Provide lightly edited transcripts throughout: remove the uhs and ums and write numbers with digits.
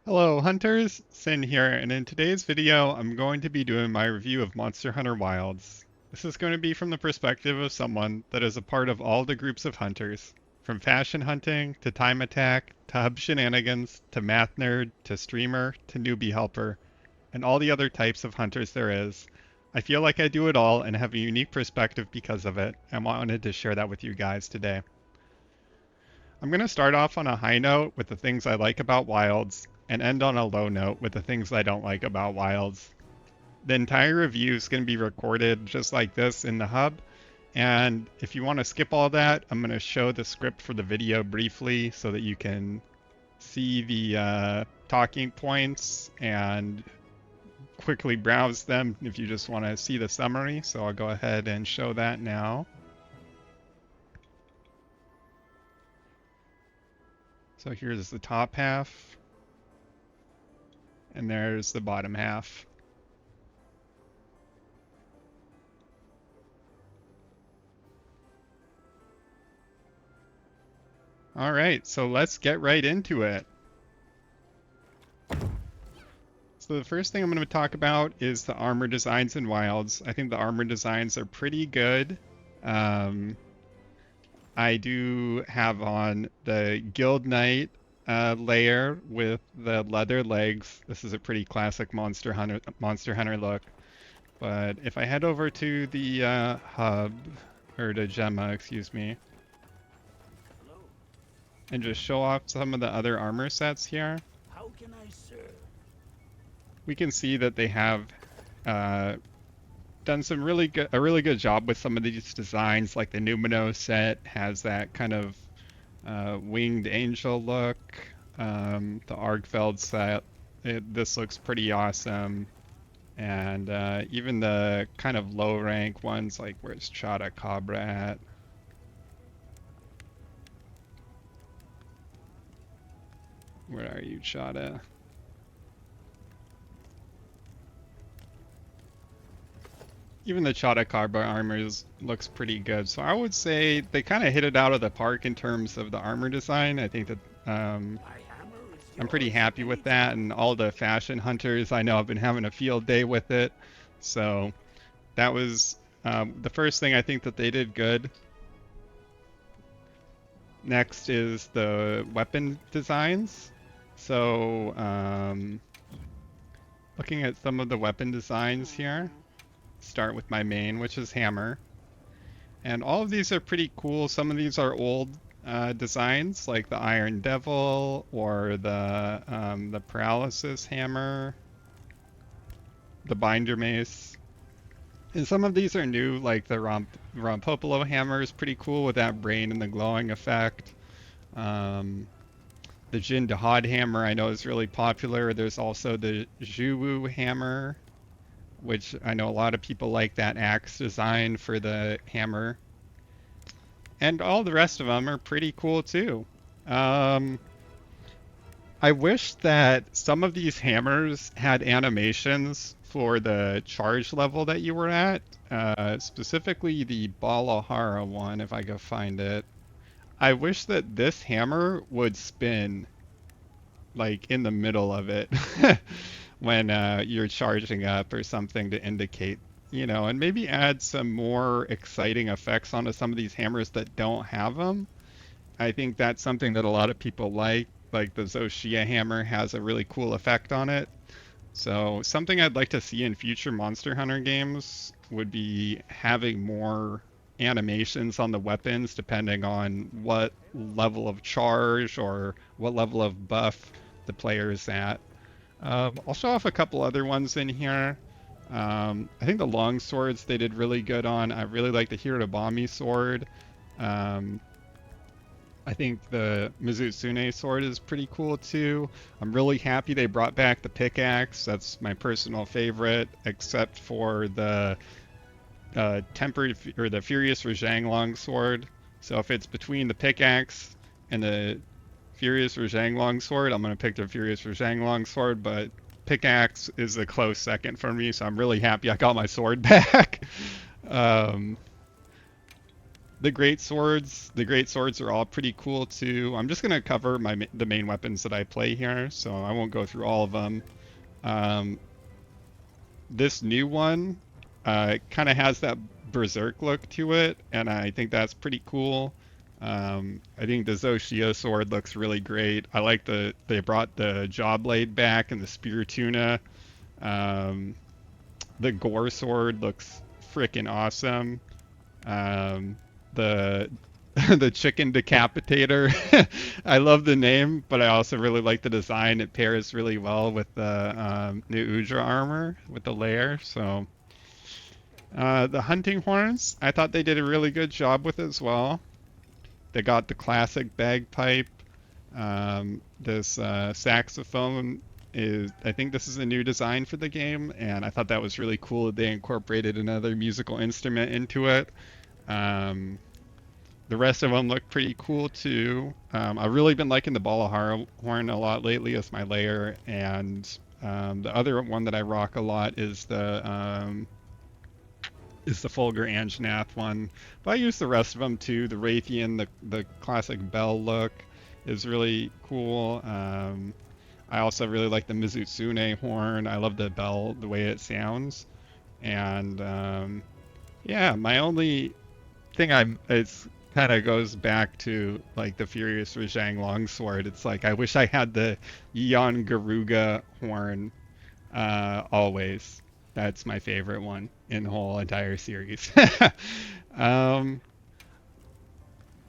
Hello hunters, Sin here, and in today's video I'm going to be doing my review of Monster Hunter Wilds. This is going to be from the perspective of someone that is a part of all the groups of hunters, from fashion hunting, to time attack, to hub shenanigans, to math nerd, to streamer, to newbie helper, and all the other types of hunters there is. I feel like I do it all and have a unique perspective because of it, and wanted to share that with you guys today. I'm going to start off on a high note with the things I like about Wilds and end on a low note with the things I don't like about Wilds. The entire review is going to be recorded just like this in the hub, and if you want to skip all that, I'm going to show the script for the video briefly so that you can see the talking points and quickly browse them if you just want to see the summary. So I'll go ahead and show that now. So here's the top half, and there's the bottom half. All right, so let's get right into it. So the first thing I'm going to talk about is the armor designs in Wilds. I think the armor designs are pretty good. Um, I do have on the Guild Knight layer with the leather legs. This is a pretty classic Monster Hunter look. But if I head over to the hub, or to Gemma, excuse me, and just show off some of the other armor sets here, How can I serve? we can see that they have uh, done a really good job with some of these designs. Like the Numino set has that kind of winged angel look. The Argfeld set, this looks pretty awesome. And even the kind of low rank ones, like where's Chata Cabra at? Where are you, Chata? Even the Chata Cabra armors looks pretty good. So I would say they kind of hit it out of the park in terms of the armor design. I think that My hammer is I'm pretty yours happy with that, anytime. and all the fashion hunters I know have been having a field day with it. So that was the first thing I think that they did good. Next is the weapon designs. So looking at some of the weapon designs here, start with my main, which is hammer. And all of these are pretty cool. Some of these are old designs, like the Iron Devil or the Paralysis Hammer, the Binder Mace. And some of these are new, like the Rompopolo Hammer is pretty cool with that brain and the glowing effect. Um, the Jin Dahad Hammer I know is really popular. There's also the Juwu Hammer, which I know a lot of people like that axe design for the hammer. And all the rest of them are pretty cool too. Um, I wish that some of these hammers had animations for the charge level that you were at. Specifically the Balahara one, if I could find it. I wish that this hammer would spin like in the middle of it when you're charging up or something to indicate, and maybe add some more exciting effects onto some of these hammers that don't have them. I think that's something that a lot of people like. Like the Zoshia hammer has a really cool effect on it. So something I'd like to see in future Monster Hunter games would be having more animations on the weapons depending on what level of charge or what level of buff the player is at. I'll show off a couple other ones in here. I think the long swords they did really good on. I really like the Hirobami sword. Um, I think the Mizutsune sword is pretty cool too. I'm really happy they brought back the pickaxe. That's my personal favorite, except for the tempered or the Furious Rajang long sword. So if it's between the pickaxe and the Furious Rajang long sword, I'm gonna pick the Furious Rajang long sword. But pickaxe is a close second for me, so I'm really happy I got my sword back. um, the great swords. The great swords are all pretty cool too. I'm just gonna cover the main weapons that I play here, so I won't go through all of them. Um, this new one kind of has that berserk look to it, and I think that's pretty cool. I think the Zoshia sword looks really great. I like they brought the jaw blade back and the spear tuna. Um, the gore sword looks freaking awesome. The the chicken decapitator. I love the name, but I also really like the design. It pairs really well with the new Udra armor with the layer. So the hunting horns, I thought they did a really good job with it as well. They got the classic bagpipe. This saxophone is, I think this is a new design for the game, and I thought that was really cool that they incorporated another musical instrument into it. Um, the rest of them look pretty cool too. I've really been liking the Balahara horn a lot lately as my layer, and the other one that I rock a lot is the Fulgur Anjanath one. But I use the rest of them too. The Raytheon, the classic bell look is really cool. I also really like the Mizutsune horn. I love the bell, the way it sounds. And yeah, my only thing it's kind of goes back to like the Furious Rajang longsword. It's like I wish I had the Yeon Garuga horn always. That's my favorite one in the whole entire series. um,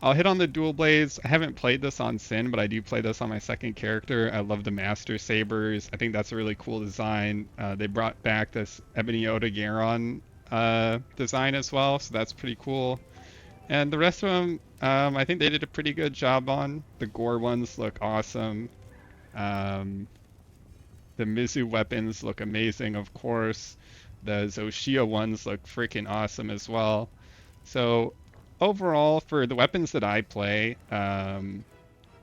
I'll hit on the dual blades. I haven't played this on Sin, but I do play this on my second character. I love the Master Sabers. I think that's a really cool design. They brought back this Ebony Odogaron design as well, so that's pretty cool. And the rest of them, I think they did a pretty good job on. The Gore ones look awesome. The Mizu weapons look amazing, of course. The Zoshia ones look freaking awesome as well. So overall, for the weapons that I play,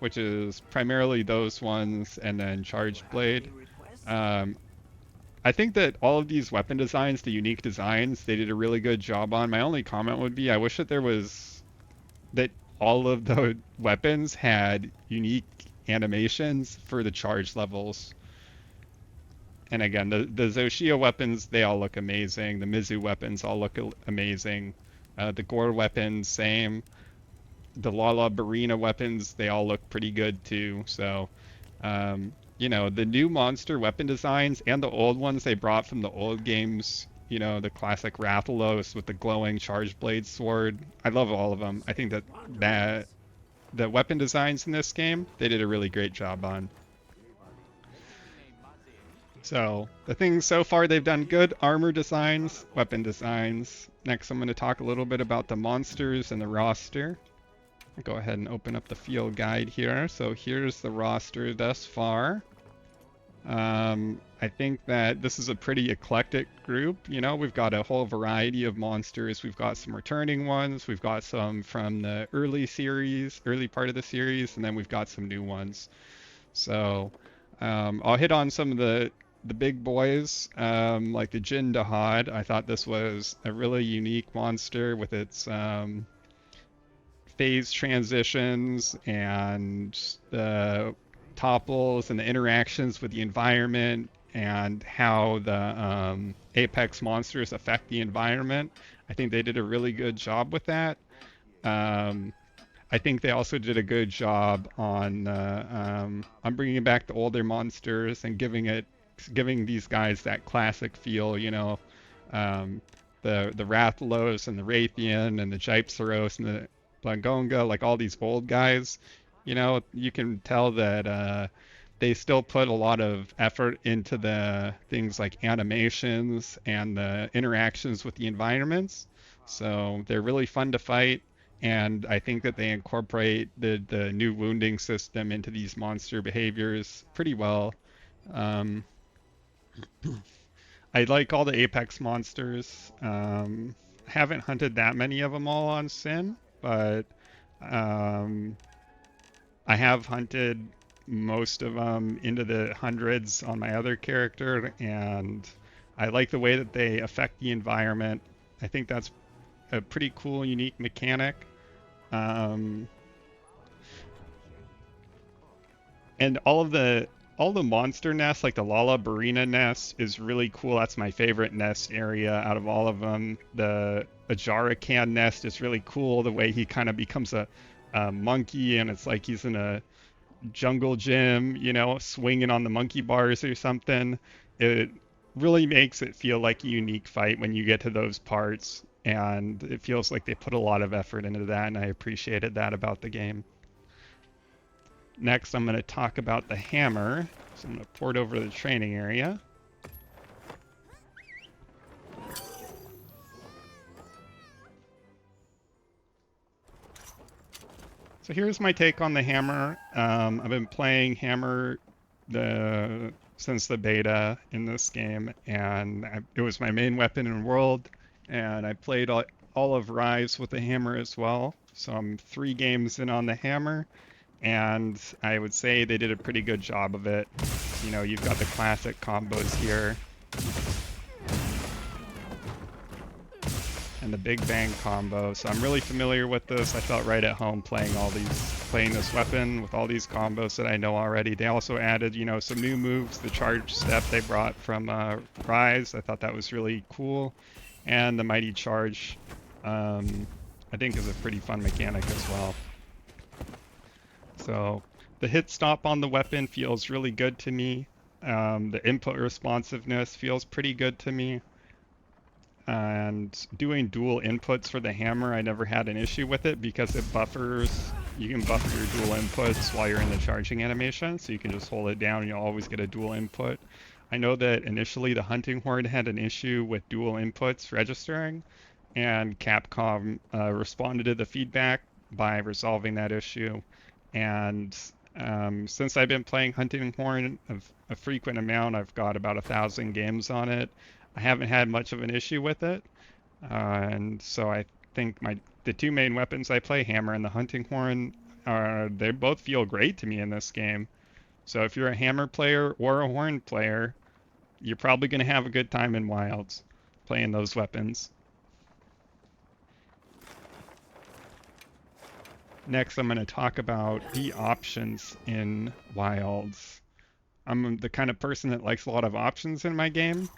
which is primarily those ones and then Charged Blade, I think that all of these weapon designs, the unique designs, they did a really good job on. My only comment would be I wish that that all of the weapons had unique animations for the charge levels. And again, the Zoshia weapons, they all look amazing. The Mizu weapons all look amazing. The Gore weapons, same. The Lala Barina weapons, they all look pretty good too. So, the new monster weapon designs and the old ones they brought from the old games, the classic Rathalos with the glowing Charge Blade sword. I love all of them. I think that the weapon designs in this game, they did a really great job on. So the things so far they've done good: armor designs, weapon designs. Next, I'm going to talk a little bit about the monsters and the roster. I'll go ahead and open up the field guide here. So here's the roster thus far. I think that this is a pretty eclectic group. We've got a whole variety of monsters. We've got some returning ones. We've got some from the early part of the series, and then we've got some new ones. So I'll hit on some of the big boys, like the Jin Dahad. I thought this was a really unique monster with its phase transitions and the topples and the interactions with the environment and how the Apex monsters affect the environment. I think they did a really good job with that. I think they also did a good job on bringing back the older monsters and giving these guys that classic feel. The Rathalos and the Raytheon and the Gypsaros and the Blangonga, like all these old guys. You can tell that they still put a lot of effort into the things like animations and the interactions with the environments. So they're really fun to fight. And I think that they incorporate the new wounding system into these monster behaviors pretty well. I like all the Apex monsters. Haven't hunted that many of them all on Sin, but I have hunted most of them into the hundreds on my other character, and I like the way that they affect the environment. I think that's a pretty cool, unique mechanic. Um, and all the monster nests, like the Lalabarina nest, is really cool. That's my favorite nest area out of all of them. The Ajarakan nest is really cool. The way he kind of becomes a monkey, and it's like he's in a jungle gym, swinging on the monkey bars or something. It really makes it feel like a unique fight when you get to those parts, and it feels like they put a lot of effort into that, and I appreciated that about the game. Next, I'm going to talk about the hammer. So I'm going to port over to the training area. So here's my take on the hammer. I've been playing hammer since the beta in this game, and it was my main weapon in World, and I played all of Rise with the hammer as well. So I'm 3 games in on the hammer, and I would say they did a pretty good job of it. You've got the classic combos here, and the Big Bang combo. So I'm really familiar with this. I felt right at home playing this weapon with all these combos that I know already. They also added, some new moves, the charge step they brought from Rise. I thought that was really cool. And the Mighty Charge, I think is a pretty fun mechanic as well. So the hit stop on the weapon feels really good to me. The input responsiveness feels pretty good to me. And doing dual inputs for the hammer, I never had an issue with it because it buffers. You can buffer your dual inputs while you're in the charging animation, so you can just hold it down and you'll always get a dual input. I know that initially the hunting horn had an issue with dual inputs registering, and Capcom responded to the feedback by resolving that issue. And since I've been playing hunting horn a frequent amount, I've got about 1,000 games on it. I haven't had much of an issue with it, and so I think the 2 main weapons I play, hammer and the hunting horn, they both feel great to me in this game. So if you're a hammer player or a horn player, you're probably going to have a good time in Wilds playing those weapons. Next, I'm going to talk about the options in Wilds. I'm the kind of person that likes a lot of options in my game.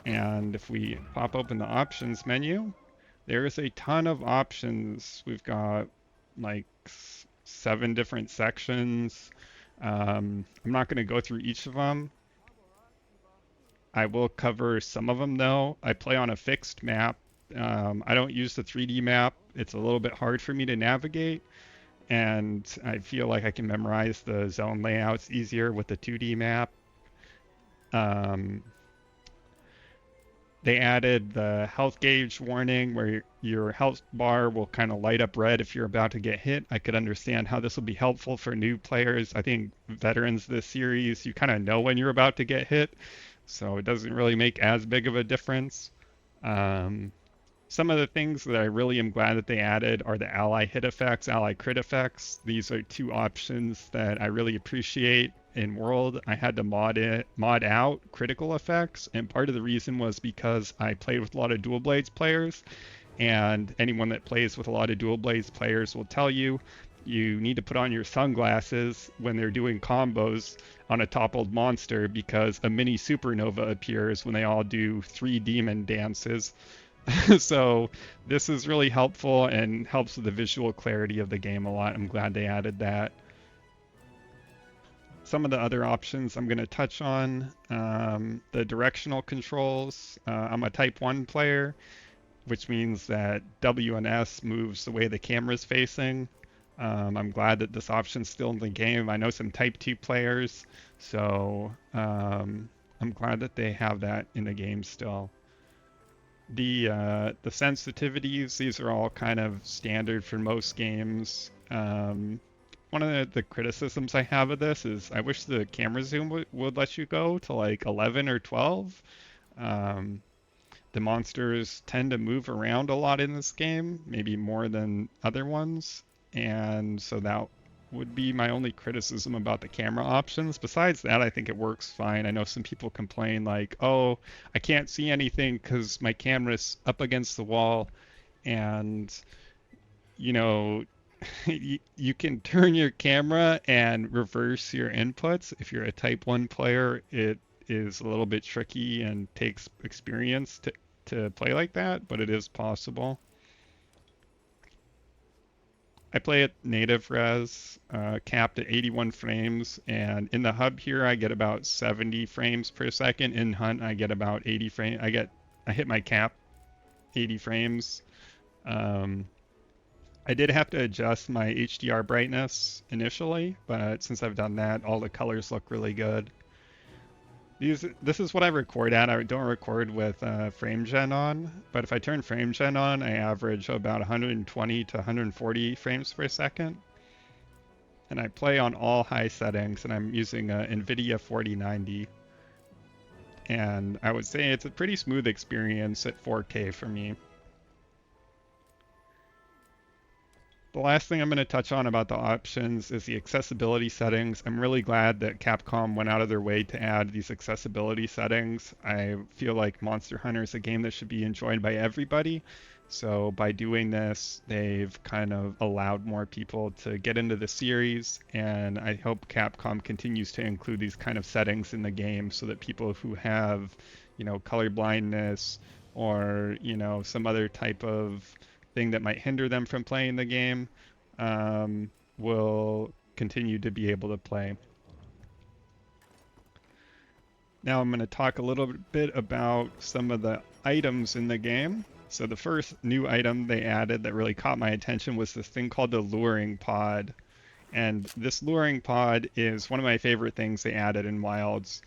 And if we pop open the options menu, there is a ton of options. We've got like 7 different sections. I'm not going to go through each of them. I will cover some of them though. I play on a fixed map. I don't use the 3D map. It's a little bit hard for me to navigate, and I feel like I can memorize the zone layouts easier with the 2D map. They added the health gauge warning where your health bar will kind of light up red if you're about to get hit. I could understand how this will be helpful for new players. I think veterans of this series, you kind of know when you're about to get hit, so it doesn't really make as big of a difference. Some of the things that I really am glad that they added are the ally hit effects, ally crit effects. These are 2 options that I really appreciate. In World, I had to mod out critical effects, and part of the reason was because I played with a lot of Dual Blades players, and anyone that plays with a lot of Dual Blades players will tell you need to put on your sunglasses when they're doing combos on a toppled monster because a mini supernova appears when they all do 3 demon dances. So this is really helpful and helps with the visual clarity of the game a lot. I'm glad they added that. Some of the other options I'm going to touch on, the directional controls. I'm a Type 1 player, which means that W and S moves the way the camera's facing. I'm glad that this option's still in the game. I know some Type 2 players, so I'm glad that they have that in the game still. The sensitivities, these are all kind of standard for most games. One of the criticisms I have of this is I wish the camera zoom would let you go to like 11 or 12. The monsters tend to move around a lot in this game, maybe more than other ones, and so that would be my only criticism about the camera options. Besides that, I think it works fine. I know some people complain like, oh, I can't see anything because my camera's up against the wall, and you know, you can turn your camera and reverse your inputs. If you're a Type 1 player, it is a little bit tricky and takes experience to play like that, but it is possible. I play at native res, capped at 81 frames, and in the hub here I get about 70 frames per second. In hunt I get about 80 frames. I hit my cap 80 frames. Um, I did have to adjust my HDR brightness initially, but since I've done that, all the colors look really good. This is what I record at. I don't record with frame gen on, but if I turn frame gen on, I average about 120 to 140 frames per second. And I play on all high settings, and I'm using a NVIDIA 4090. And I would say it's a pretty smooth experience at 4K for me. The last thing I'm going to touch on about the options is the accessibility settings. I'm really glad that Capcom went out of their way to add these accessibility settings. I feel like Monster Hunter is a game that should be enjoyed by everybody. So by doing this, they've kind of allowed more people to get into the series, and I hope Capcom continues to include these kind of settings in the game so that people who have, color blindness or, some other type of thing that might hinder them from playing the game will continue to be able to play. Now I'm going to talk a little bit about some of the items in the game. So the first new item they added that really caught my attention was this thing called the luring pod. And this luring pod is one of my favorite things they added in Wilds.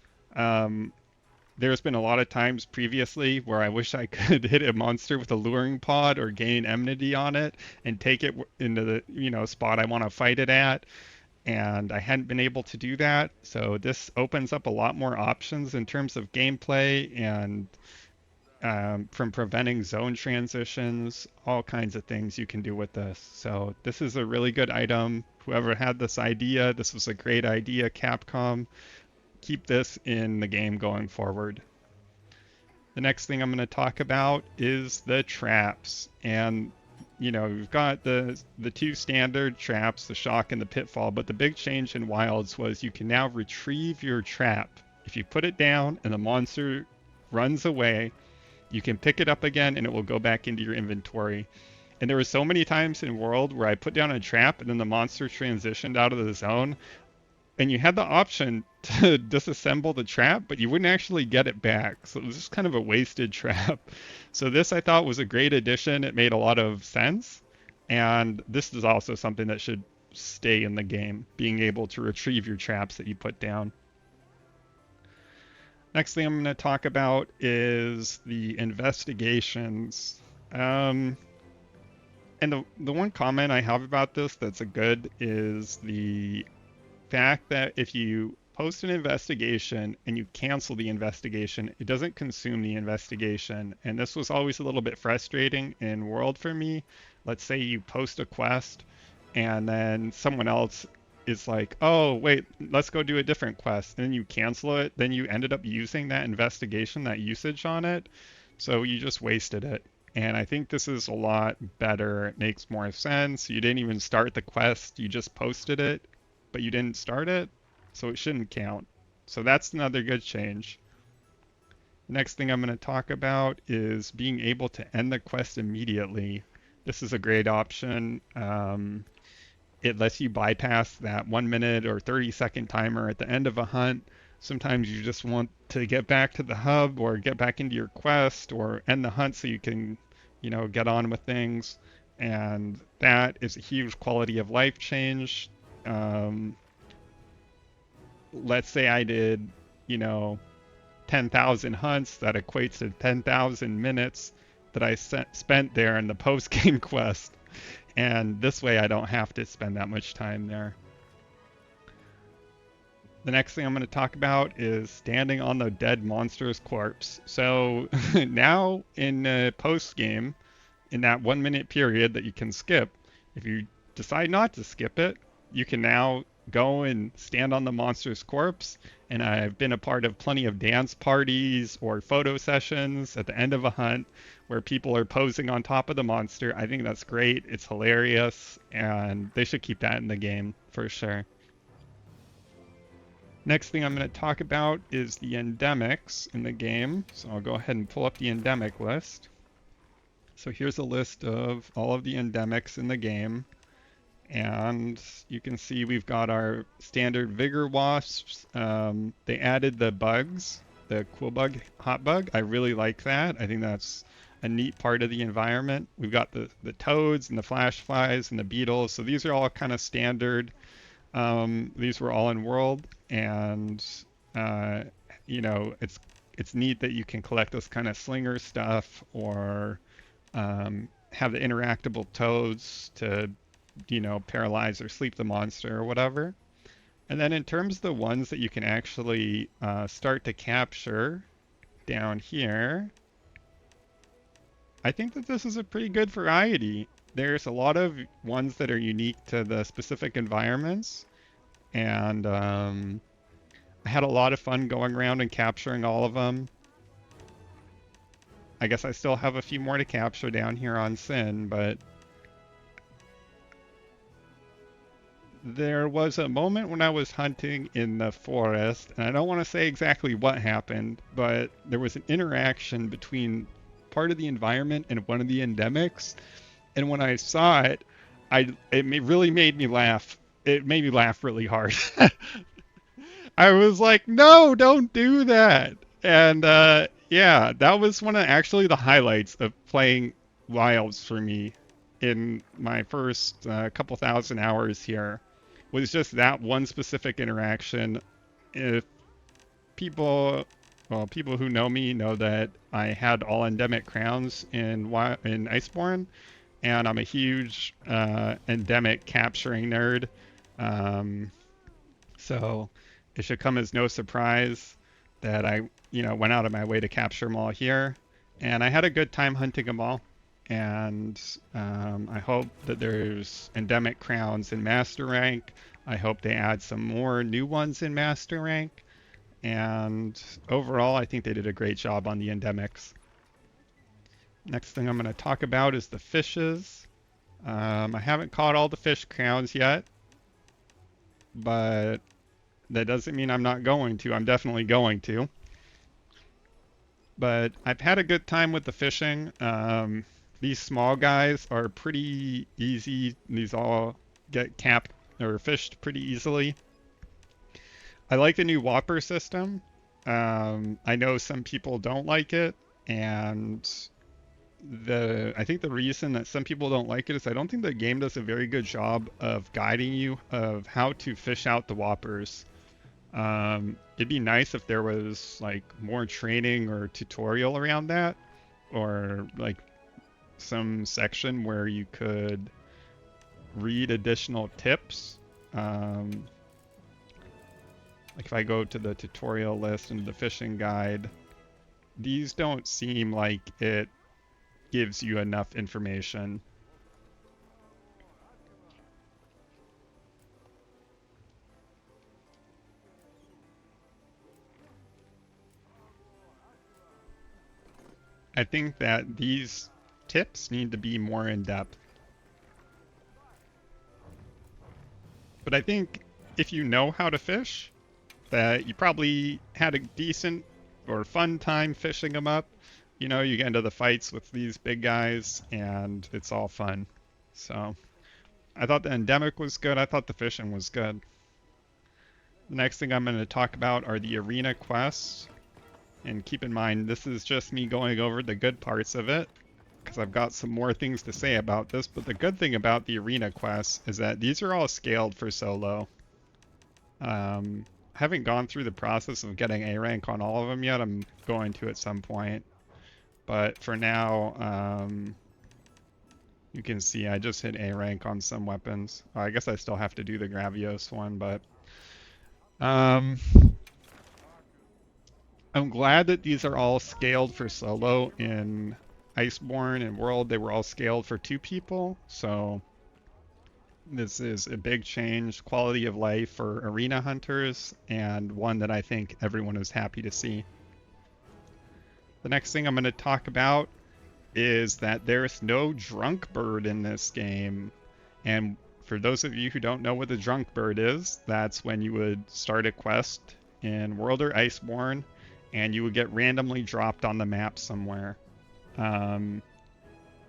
There's been a lot of times previously where I wish I could hit a monster with a luring pod or gain enmity on it and take it into the spot I want to fight it at, and I hadn't been able to do that. So this opens up a lot more options in terms of gameplay and from preventing zone transitions, all kinds of things you can do with this. So this is a really good item. Whoever had this idea, this was a great idea, Capcom. Keep this in the game going forward. The next thing I'm going to talk about is the traps. And we've got the two standard traps, the shock and the pitfall, but the big change in Wilds was you can now retrieve your trap. If you put it down and the monster runs away, you can pick it up again and it will go back into your inventory. And there were so many times in World where I put down a trap and then the monster transitioned out of the zone, and you had the option to disassemble the trap, but you wouldn't actually get it back. So it was just kind of a wasted trap. So this I thought was a great addition. It made a lot of sense. And this is also something that should stay in the game, being able to retrieve your traps that you put down. Next thing I'm going to talk about is the investigations. And the one comment I have about this that's a good is the fact that if you post an investigation and you cancel the investigation, it doesn't consume the investigation. And this was always a little bit frustrating in World for me. Let's say you post a quest and then someone else is like, oh, wait, let's go do a different quest. And then you cancel it. Then you ended up using that investigation, that usage on it. So you just wasted it. And I think this is a lot better. It makes more sense. You didn't even start the quest. You just posted it, but you didn't start it, so it shouldn't count. So that's another good change. The next thing I'm going to talk about is being able to end the quest immediately. This is a great option. It lets you bypass that 1 minute or 30-second timer at the end of a hunt. Sometimes you just want to get back to the hub or get back into your quest or end the hunt so you can, get on with things. And that is a huge quality of life change. Let's say I did, 10,000 hunts. That equates to 10,000 minutes that I spent there in the post-game quest. And this way I don't have to spend that much time there. The next thing I'm going to talk about is standing on the dead monster's corpse. So now in post-game, in that 1 minute period that you can skip, if you decide not to skip it, you can now go and stand on the monster's corpse. And I've been a part of plenty of dance parties or photo sessions at the end of a hunt where people are posing on top of the monster. I think that's great. It's hilarious, and they should keep that in the game for sure. Next thing I'm going to talk about is the endemics in the game. So I'll go ahead and pull up the endemic list. So here's a list of all of the endemics in the game. And you can see we've got our standard vigor wasps. They added the bugs, the cool bug, hot bug. I really like that. I think that's a neat part of the environment. We've got the toads and the flash flies and the beetles. So these are all kind of standard. These were all in world, and uh, you know, it's neat that you can collect this kind of slinger stuff or have the interactable toads to, you know, paralyze or sleep the monster or whatever. And then in terms of the ones that you can actually start to capture down here, I think that this is a pretty good variety. There's a lot of ones that are unique to the specific environments, and I had a lot of fun going around and capturing all of them. I guess I still have a few more to capture down here on Sin, but there was a moment when I was hunting in the forest, and I don't want to say exactly what happened, but there was an interaction between part of the environment and one of the endemics, and when I saw it, really made me laugh. It made me laugh really hard. I was like, no, don't do that. And yeah, that was one of actually the highlights of playing Wilds for me in my first couple thousand hours here, was just that one specific interaction. If people, well, people who know me know that I had all endemic crowns in Iceborne, and I'm a huge endemic capturing nerd. Um, so it should come as no surprise that I, you know, went out of my way to capture them all here, and I had a good time hunting them all. And I hope that there's endemic crowns in Master Rank. I hope they add some more new ones in Master Rank. And overall, I think they did a great job on the endemics. Next thing I'm going to talk about is the fishes. I haven't caught all the fish crowns yet, but that doesn't mean I'm not going to. I'm definitely going to. But I've had a good time with the fishing. These small guys are pretty easy. These all get capped or fished pretty easily. I like the new Whopper system. I know some people don't like it, and I think the reason that some people don't like it is I don't think the game does a very good job of guiding you of how to fish out the Whoppers. It'd be nice if there was like more training or tutorial around that, or like some section where you could read additional tips. Like if I go to the tutorial list and the fishing guide, these don't seem like it gives you enough information. I think that these tips need to be more in depth. But I think if you know how to fish, that you probably had a decent or fun time fishing them up. You know, you get into the fights with these big guys, and it's all fun. So I thought the endemic was good. I thought the fishing was good. The next thing I'm going to talk about are the arena quests. And keep in mind, this is just me going over the good parts of it, because I've got some more things to say about this. But the good thing about the arena quests is that these are all scaled for solo. I haven't gone through the process of getting A rank on all of them yet. I'm going to at some point. But for now, you can see I just hit A rank on some weapons. I guess I still have to do the Gravios one, but I'm glad that these are all scaled for solo. In Iceborne and World, they were all scaled for 2 people, so This is a big change, quality of life for arena hunters, and one that I think everyone is happy to see. The next thing I'm going to talk about is that there's no drunk bird in this game. And for those of you who don't know what the drunk bird is, that's when you would start a quest in World or Iceborne and you would get randomly dropped on the map somewhere.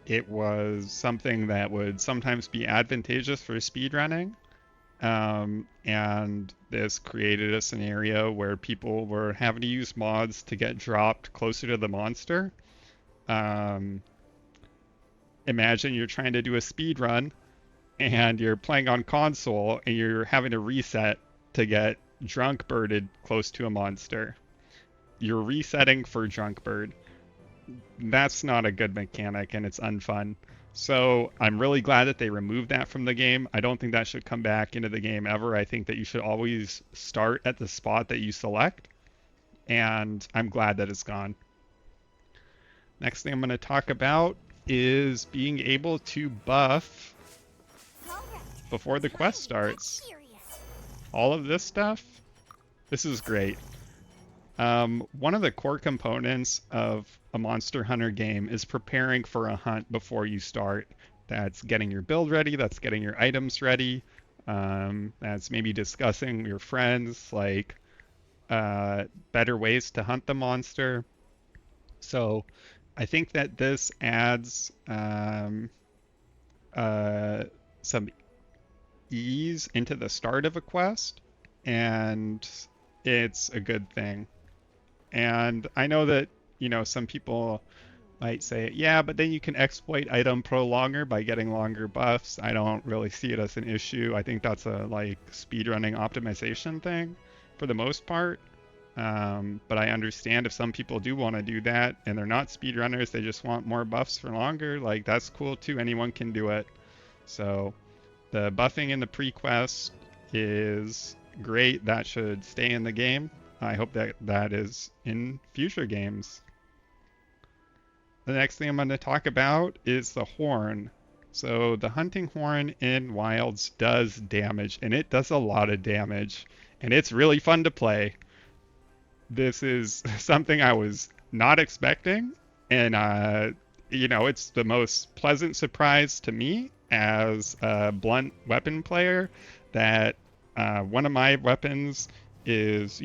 It was something that would sometimes be advantageous for speedrunning. And this created a scenario where people were having to use mods to get dropped closer to the monster. Um, Imagine you're trying to do a speed run and you're playing on console and you're having to reset to get drunk birded close to a monster. You're resetting for drunk bird. That's not a good mechanic and it's unfun. So I'm really glad that they removed that from the game. I don't think that should come back into the game ever. I think that you should always start at the spot that you select, and I'm glad that it's gone. Next thing I'm going to talk about is being able to buff before the quest starts. All of this stuff, this is great. One of the core components of a Monster Hunter game is preparing for a hunt before you start. That's getting your build ready, that's getting your items ready, that's maybe discussing with your friends, like better ways to hunt the monster. So I think that this adds some ease into the start of a quest, and it's a good thing. And I know that, some people might say, yeah, but then you can exploit item prolonger by getting longer buffs. I don't really see it as an issue. I think that's a speedrunning optimization thing for the most part. But I understand if some people do want to do that and they're not speedrunners, they just want more buffs for longer. Like, that's cool too. Anyone can do it. So the buffing in the pre-quest is great. That should stay in the game. I hope that that is in future games. The next thing I'm going to talk about is the horn. So the hunting horn in Wilds does damage, and it does a lot of damage, and it's really fun to play. This is something I was not expecting, and it's the most pleasant surprise to me as a blunt weapon player that one of my weapons is,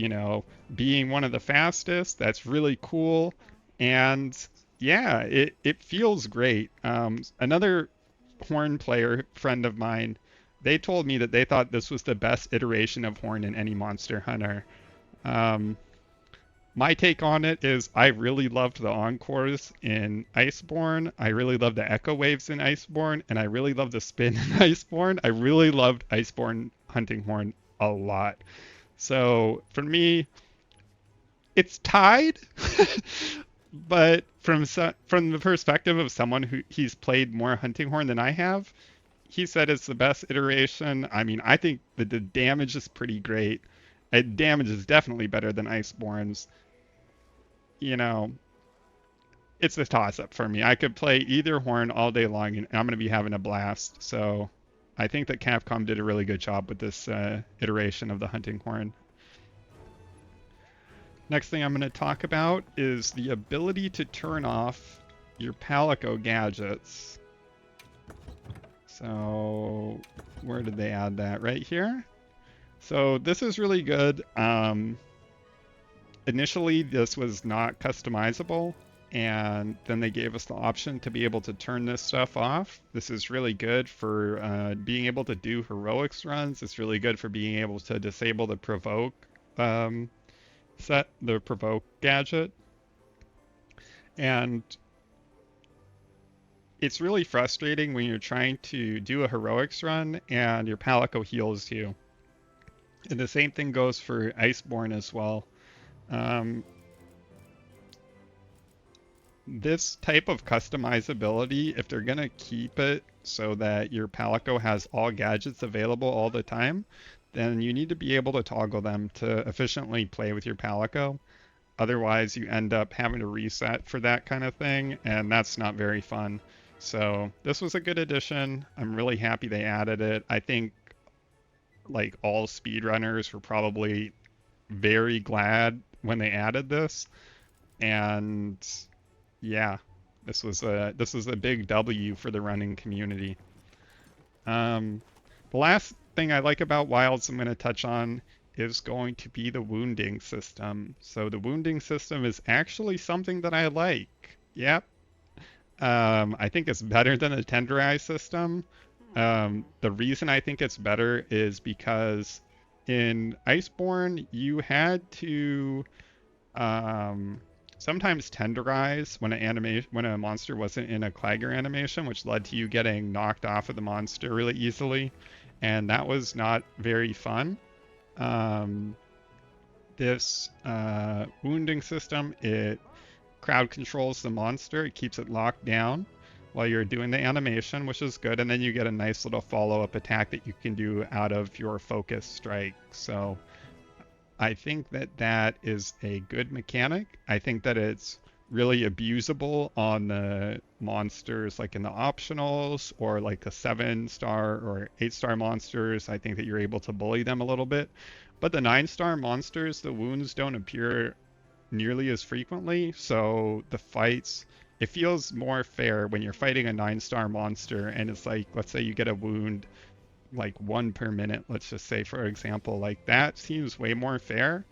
being one of the fastest. That's really cool. And yeah, it feels great. Another Horn player friend of mine, they told me that they thought this was the best iteration of Horn in any Monster Hunter. My take on it is I really loved the Encores in Iceborne. I really loved the Echo Waves in Iceborne, and I really loved the Spin in Iceborne. I really loved Iceborne Hunting Horn a lot. So for me, it's tied, but from the perspective of someone who he's played more Hunting Horn than I have, he said it's the best iteration. I mean, I think that the damage is pretty great. Damage is definitely better than Iceborne's. It's a toss-up for me. I could play either horn all day long, and I'm going to be having a blast. So I think that Capcom did a really good job with this iteration of the hunting horn. Next thing I'm going to talk about is the ability to turn off your Palico gadgets. So where did they add that? Right here. So this is really good. Initially, this was not customizable, and then they gave us the option to be able to turn this stuff off. This is really good for being able to do heroics runs. It's really good for being able to disable the provoke provoke gadget. And it's really frustrating when you're trying to do a heroics run and your Palico heals you. And the same thing goes for Iceborne as well. This type of customizability, if they're going to keep it so that your Palico has all gadgets available all the time, then you need to be able to toggle them to efficiently play with your Palico. Otherwise, you end up having to reset for that kind of thing, and that's not very fun. So this was a good addition. I'm really happy they added it. I think like all speedrunners were probably very glad when they added this. And yeah, this was a big W for the running community. Um, the last thing I like about Wilds I'm going to touch on is going to be the wounding system. So the wounding system is actually something that I like. Yep. I think it's better than the tenderized system. The reason I think it's better is because in Iceborne you had to um, sometimes tenderize when a monster wasn't in a Clagger animation, which led to you getting knocked off of the monster really easily, and that was not very fun. Um, this wounding system, it crowd controls the monster, it keeps it locked down while you're doing the animation, which is good, and then you get a nice little follow-up attack that you can do out of your focus strike. So I think that that is a good mechanic. I think that it's really abusable on the monsters like in the optionals or like the 7-star or 8-star monsters. I think that you're able to bully them a little bit. But the 9-star monsters, the wounds don't appear nearly as frequently, so the fights, it feels more fair when you're fighting a 9-star monster and it's like, let's say you get a wound like one per minute, let's just say, for example, like that seems way more fair.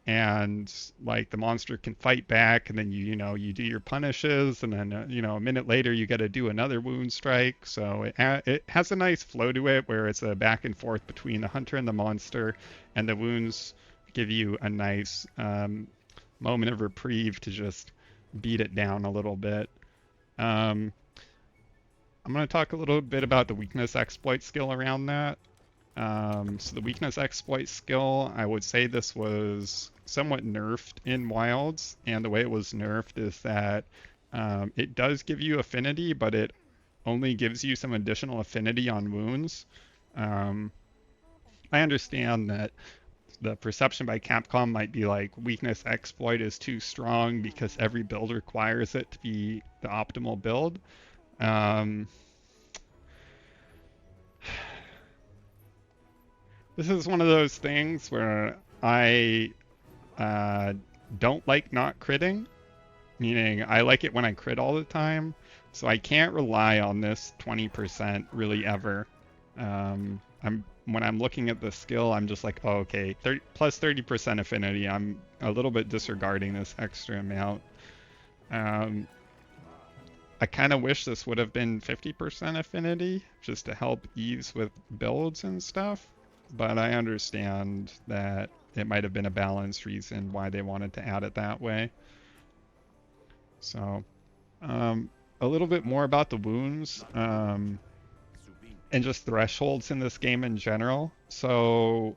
And like the monster can fight back, and then you do your punishes, and then a minute later you got to do another wound strike. So it has a nice flow to it, where it's a back and forth between the hunter and the monster, and the wounds give you a nice moment of reprieve to just beat it down a little bit. Um, I'm going to talk a little bit about the weakness exploit skill around that. So the weakness exploit skill, I would say this was somewhat nerfed in Wilds, and the way it was nerfed is that it does give you affinity, but it only gives you some additional affinity on wounds. Um, I understand that the perception by Capcom might be like weakness exploit is too strong because every build requires it to be the optimal build. Um, this is one of those things where I uh, don't like not critting, meaning I like it when I crit all the time. So I can't rely on this 20% really ever. When I'm looking at the skill, I'm just like, oh, okay, 30% affinity. I'm a little bit disregarding this extra amount. Um, I kind of wish this would have been 50% affinity just to help ease with builds and stuff, but I understand that it might have been a balanced reason why they wanted to add it that way. So, a little bit more about the wounds and just thresholds in this game in general. So,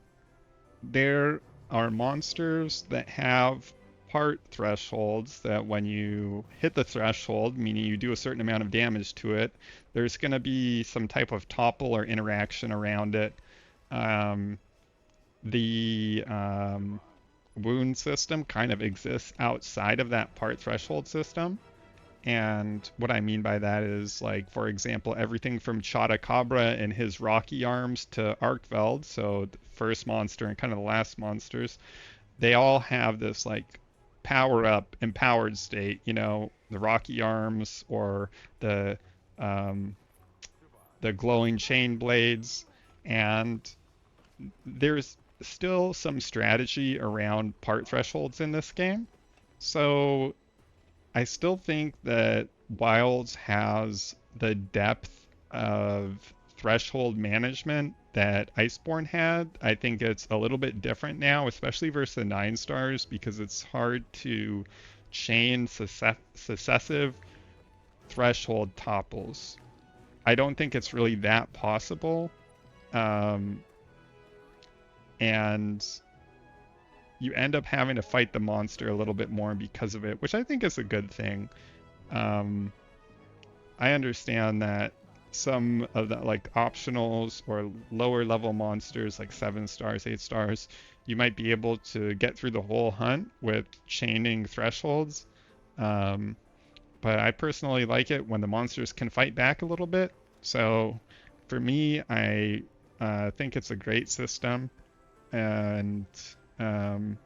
there are monsters that have part thresholds that when you hit the threshold, meaning you do a certain amount of damage to it, there's going to be some type of topple or interaction around it. Um, the wound system kind of exists outside of that part threshold system. And what I mean by that is, like, for example, everything from Chotacabra and his rocky arms to Arkveld, so the first monster and kind of the last monsters, they all have this, like, power up, empowered state, the rocky arms or um, the glowing chain blades. And there's still some strategy around part thresholds in this game. So I still think that Wilds has the depth of threshold management that Iceborne had. I think it's a little bit different now, especially versus the 9-stars, because it's hard to chain successive threshold topples. I don't think it's really that possible. Um, and you end up having to fight the monster a little bit more because of it, which I think is a good thing. Um, I understand that some of the like optionals or lower level monsters like 7-stars, 8-stars, you might be able to get through the whole hunt with chaining thresholds. Um, but I personally like it when the monsters can fight back a little bit. So for me, I think it's a great system, and um,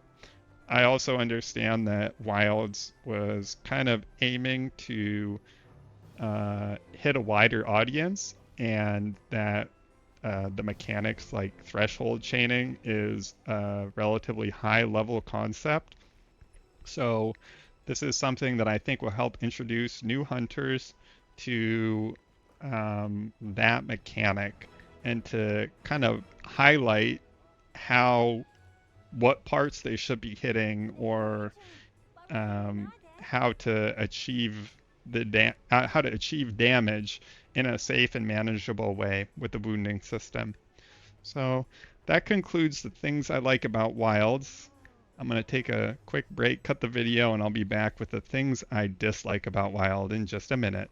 I also understand that Wilds was kind of aiming to hit a wider audience, and that the mechanics like threshold chaining is a relatively high level concept. So this is something that I think will help introduce new hunters to that mechanic, and to kind of highlight how what parts they should be hitting, or how to achieve how to achieve damage in a safe and manageable way with the wounding system. So that concludes the things I like about Wilds. I'm going to take a quick break, cut the video, and I'll be back with the things I dislike about Wild in just a minute.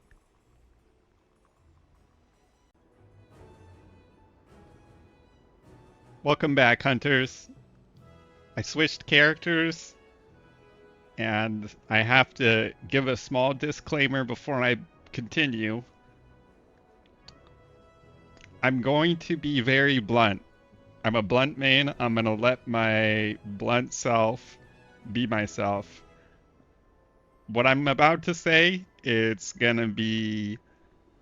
Welcome back, hunters. I switched characters, and I have to give a small disclaimer before I continue. I'm going to be very blunt. I'm a blunt main. I'm going to let my blunt self be myself. What I'm about to say, it's going to be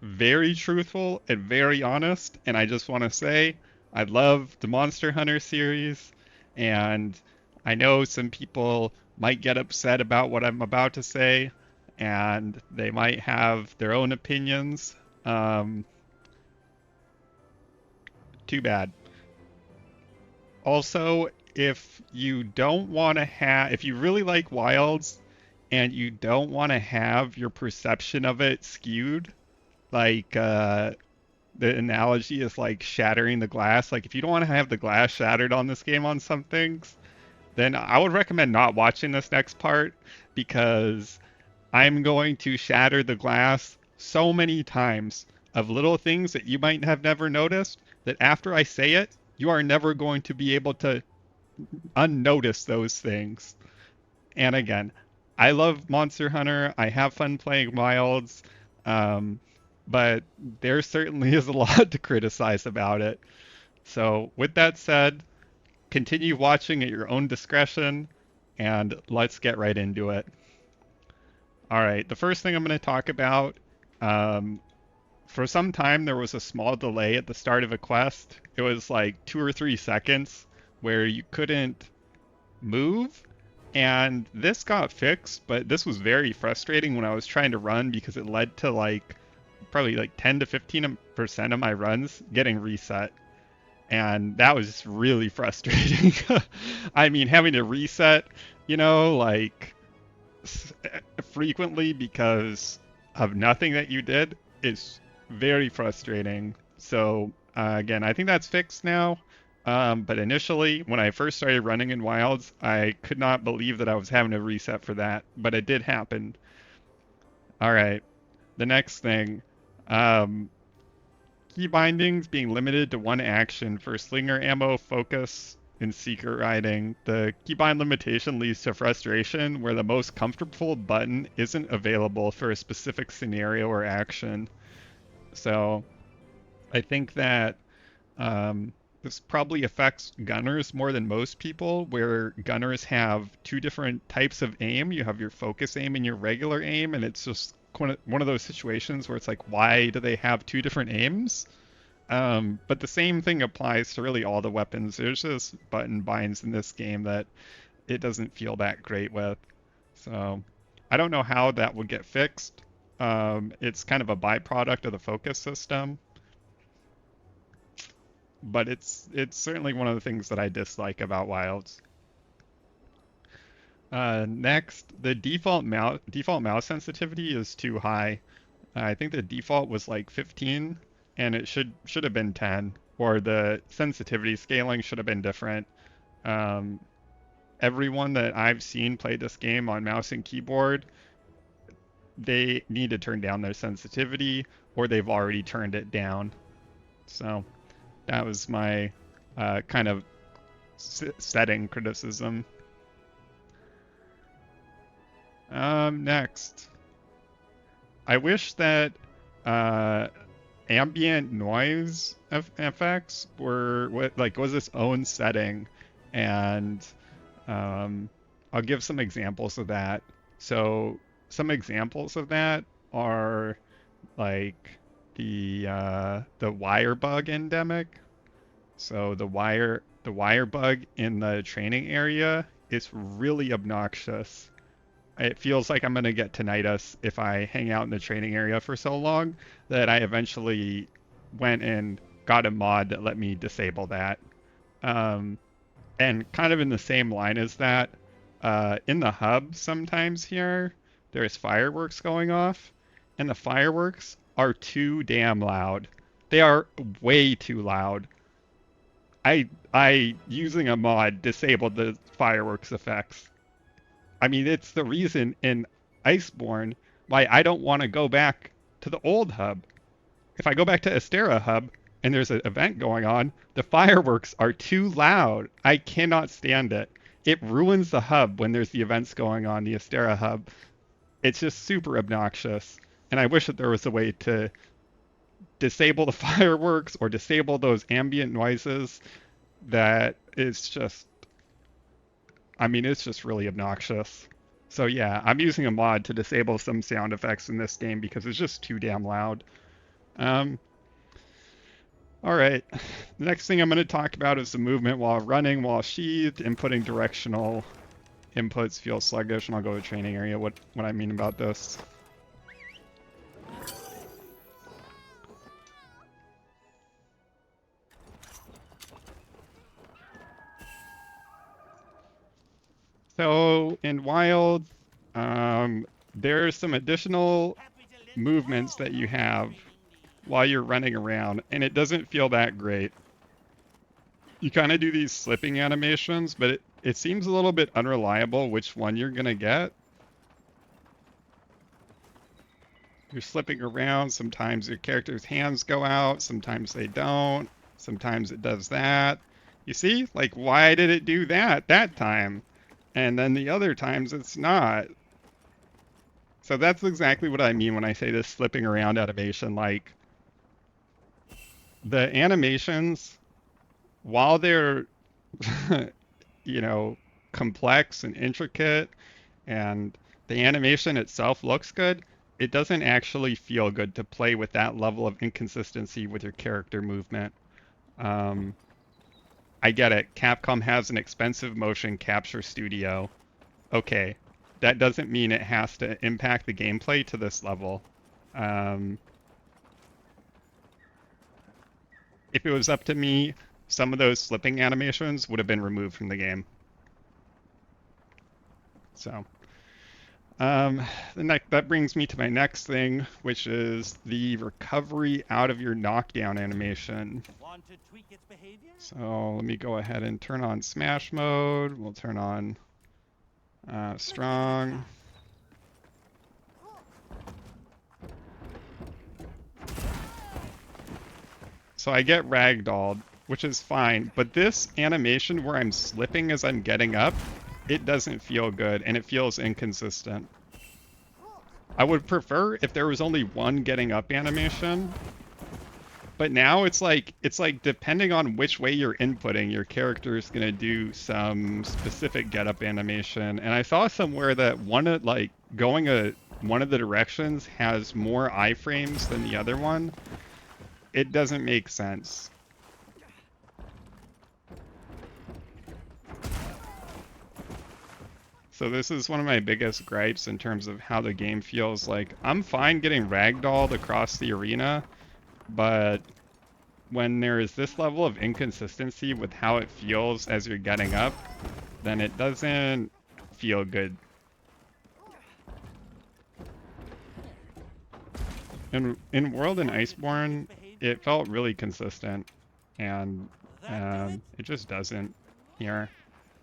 very truthful and very honest, and I just want to say I love the Monster Hunter series, and I know some people might get upset about what I'm about to say, and they might have their own opinions. Too bad. Also, if you don't want to if you really like Wilds and you don't want to have your perception of it skewed, like the analogy is like shattering the glass. Like if you don't want to have the glass shattered on this game on some things, then I would recommend not watching this next part, because I'm going to shatter the glass so many times of little things that you might have never noticed, that after I say it, you are never going to be able to unnotice those things. And again, I love Monster Hunter. I have fun playing Wilds. But there certainly is a lot to criticize about it. So, with that said, continue watching at your own discretion, and let's get right into it. All right, the first thing I'm going to talk about, for some time there was a small delay at the start of a quest. It was like 2 or 3 seconds where you couldn't move, and this got fixed, but this was very frustrating when I was trying to run, because it led to like probably like 10 to 15% of my runs getting reset. And that was just really frustrating. I mean, having to reset, like frequently because of nothing that you did is very frustrating. So, again, I think that's fixed now. But initially, when I first started running in Wilds, I could not believe that I was having to reset for that, but it did happen. All right, the next thing. Key bindings being limited to one action for slinger ammo, focus, and secret riding. The keybind limitation leads to frustration where the most comfortable button isn't available for a specific scenario or action. So I think that this probably affects gunners more than most people, where gunners have two different types of aim. You have your focus aim and your regular aim, and it's just one of those situations where it's like, why do they have two different aims? But the same thing applies to really all the weapons. There's just button binds in this game that it doesn't feel that great with. So I don't know how that would get fixed. It's kind of a byproduct of the focus system, but it's certainly one of the things that I dislike about Wilds. Next, the default mouse sensitivity is too high. I think the default was like 15, and it should have been 10, or the sensitivity scaling should have been different. Everyone that I've seen play this game on mouse and keyboard, they need to turn down their sensitivity, or they've already turned it down. So that was my kind of setting criticism. Next, I wish that uh, ambient noise effects were was its own setting, and um, I'll give some examples of that. So some examples of that are like the wire bug endemic. So the wire bug in the training area is really obnoxious. It feels like I'm gonna get tinnitus if I hang out in the training area for so long that I eventually went and got a mod that let me disable that. Um, and kind of in the same line as that, in the hub sometimes here, there's fireworks going off, and the fireworks are too damn loud. They are way too loud. I using a mod disabled the fireworks effects. I mean, it's the reason in Iceborne why I don't want to go back to the old hub. If I go back to Astera hub and there's an event going on, the fireworks are too loud. I cannot stand it. It ruins the hub when there's the events going on, the Astera hub. It's just super obnoxious. And I wish that there was a way to disable the fireworks or disable those ambient noises that is just, I mean, it's just really obnoxious. So yeah, I'm using a mod to disable some sound effects in this game because it's just too damn loud. Um, all right, the next thing I'm going to talk about is the movement while running, while sheathed. Inputting directional inputs feels sluggish, and I'll go to training area. What I mean about this. So in Wild, there's some additional movements that you have while you're running around, and it doesn't feel that great. You kind of do these slipping animations, but it seems a little bit unreliable which one you're gonna get. You're slipping around, sometimes your character's hands go out, sometimes they don't, sometimes it does that. You see? Like, why did it do that time? And then the other times it's not. So that's exactly what I mean when I say this slipping around animation. Like, the animations, while they're, you know, complex and intricate, and the animation itself looks good, it doesn't actually feel good to play with that level of inconsistency with your character movement. Um, I get it. Capcom has an expensive motion capture studio. Okay, that doesn't mean it has to impact the gameplay to this level. Um, if it was up to me, some of those slipping animations would have been removed from the game. So, that brings me to my next thing, which is the recovery out of your knockdown animation. Want to tweak its behavior? So let me go ahead and turn on smash mode. We'll turn on strong. So I get ragdolled, which is fine, but this animation where I'm slipping as I'm getting up, it doesn't feel good and it feels inconsistent. I would prefer if there was only one getting up animation, but now it's like depending on which way you're inputting, your character is gonna do some specific get up animation. And I saw somewhere that one of one of the directions has more iframes than the other one. It doesn't make sense. So this is one of my biggest gripes in terms of how the game feels. Like, I'm fine getting ragdolled across the arena, but when there is this level of inconsistency with how it feels as you're getting up, then it doesn't feel good. In World and Iceborne, it felt really consistent, and it just doesn't here.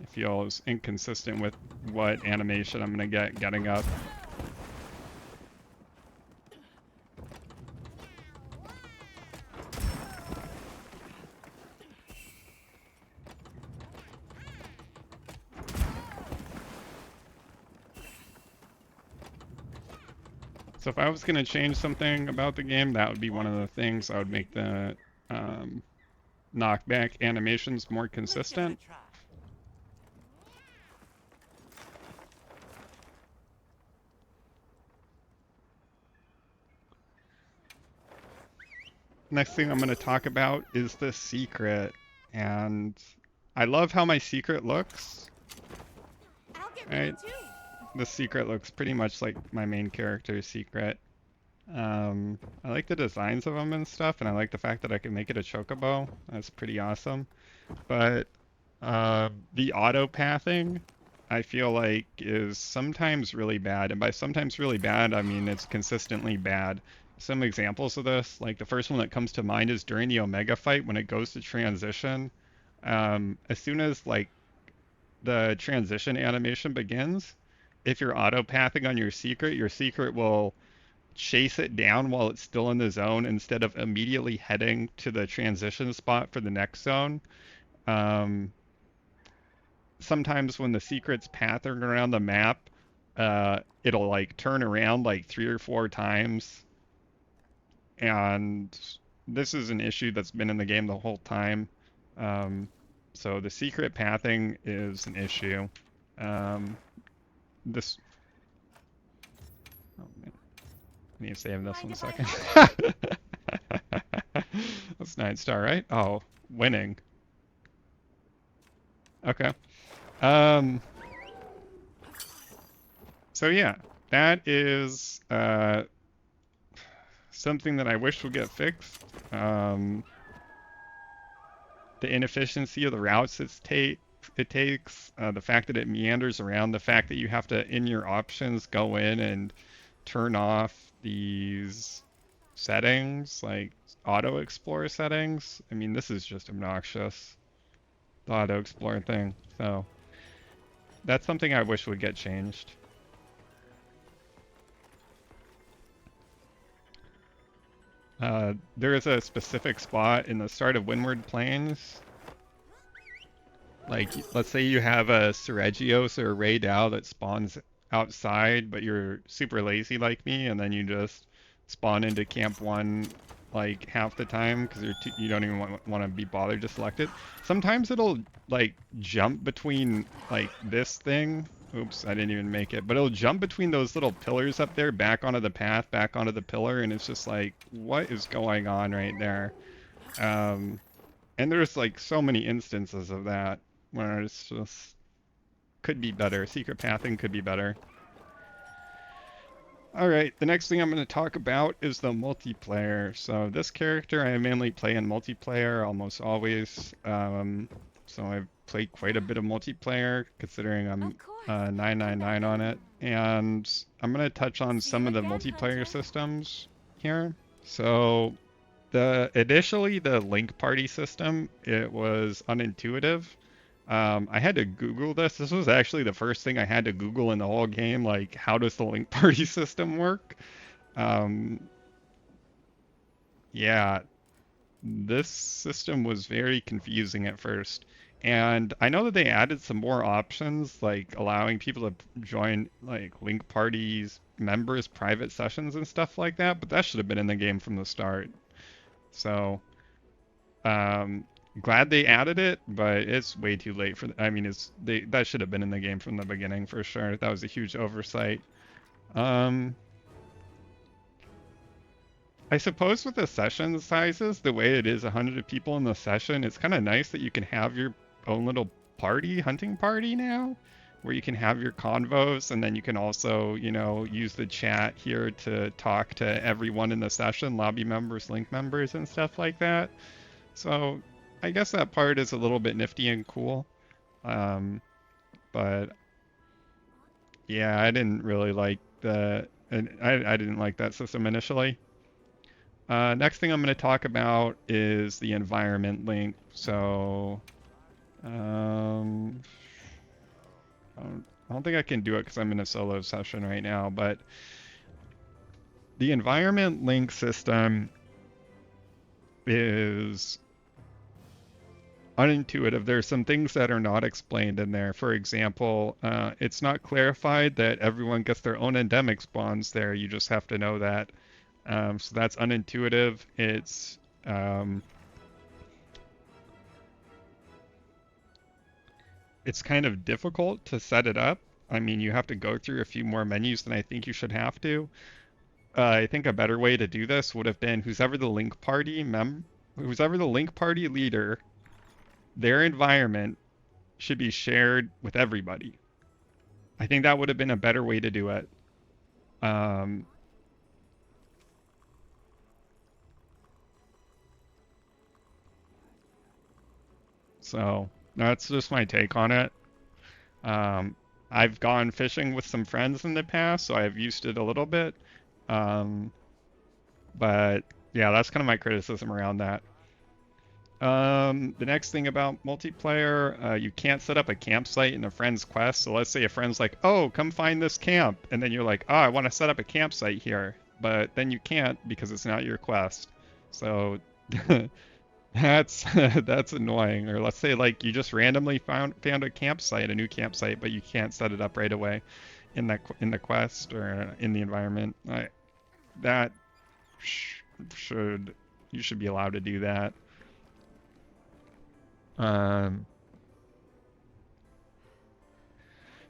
It feels inconsistent with what animation I'm gonna get getting up. So if I was gonna change something about the game, that would be one of the things. I would make the um, knockback animations more consistent. Next thing I'm going to talk about is the secret. And I love how my secret looks. Right? The secret looks pretty much like my main character's secret. I like the designs of them and stuff, and I like the fact that I can make it a chocobo. That's pretty awesome. But the auto pathing, I feel like, is sometimes really bad. And by sometimes really bad, I mean it's consistently bad. Some examples of this, like the first one that comes to mind is during the Omega fight when it goes to transition. As soon as like the transition animation begins, if you're auto pathing on your secret will chase it down while it's still in the zone instead of immediately heading to the transition spot for the next zone. Um, Sometimes when the secret's pathing around the map, it'll like turn around like 3 or 4 times. And this is an issue that's been in the game the whole time. So the secret pathing is an issue. This. Oh man. I need to save this 1 second. That's 9-star, right? Oh, winning. Okay. So yeah, that is something that I wish would get fixed. The inefficiency of the routes it takes, the fact that it meanders around, the fact that you have to, in your options, go in and turn off these settings, like auto explore settings. I mean, this is just obnoxious, the auto explore thing. So that's something I wish would get changed. There is a specific spot in the start of Windward Plains. Like, let's say you have a Seregios or a Ray Dow that spawns outside, but you're super lazy like me, and then you just spawn into Camp 1 like half the time because you don't even want to be bothered to select it. Sometimes it'll like jump between like this thing. Oops, I didn't even make it. But it'll jump between those little pillars up there, back onto the path, back onto the pillar, and it's just like, what is going on right there? And there's like so many instances of that where it's just could be better. Secret pathing could be better. Alright, the next thing I'm going to talk about is the multiplayer. So this character I mainly play in multiplayer almost always. So I've played quite a bit of multiplayer considering I'm 999 on it. And I'm going to touch on some of the multiplayer systems here. So initially the link party system, it was unintuitive. I had to Google this. This was actually the first thing I had to Google in the whole game, like how does the link party system work? Yeah, this system was very confusing at first. And I know that they added some more options, like allowing people to join like link parties, members, private sessions and stuff like that, but that should have been in the game from the start. So, glad they added it, but it's way too late for. I mean, that should have been in the game from the beginning for sure. That was a huge oversight. I suppose with the session sizes, the way it is 100 people in the session, it's kind of nice that you can have your own little hunting party now, where you can have your convos, and then you can also, use the chat here to talk to everyone in the session, lobby members, link members, and stuff like that. So I guess that part is a little bit nifty and cool. But yeah, I didn't really like I didn't like that system initially. Next thing I'm going to talk about is the environment link. So, I don't think I can do it because I'm in a solo session right now, but the environment link system is unintuitive. There's some things that are not explained in there. For example, it's not clarified that everyone gets their own endemic spawns there. You just have to know that. So that's unintuitive. It's kind of difficult to set it up. I mean, you have to go through a few more menus than I think you should have to. I think a better way to do this would have been who's ever the link party leader, their environment should be shared with everybody. I think that would have been a better way to do it. So that's just my take on it. I've gone fishing with some friends in the past, so I've used it a little bit. But yeah, that's kind of my criticism around that. The next thing about multiplayer, you can't set up a campsite in a friend's quest. So let's say a friend's like, "Oh, come find this camp," and then you're like, "Oh, I want to set up a campsite here," but then you can't because it's not your quest. So that's that's annoying. Or let's say like you just randomly found a campsite, a new campsite, but you can't set it up right away in the quest or in the environment. That should you should be allowed to do that. The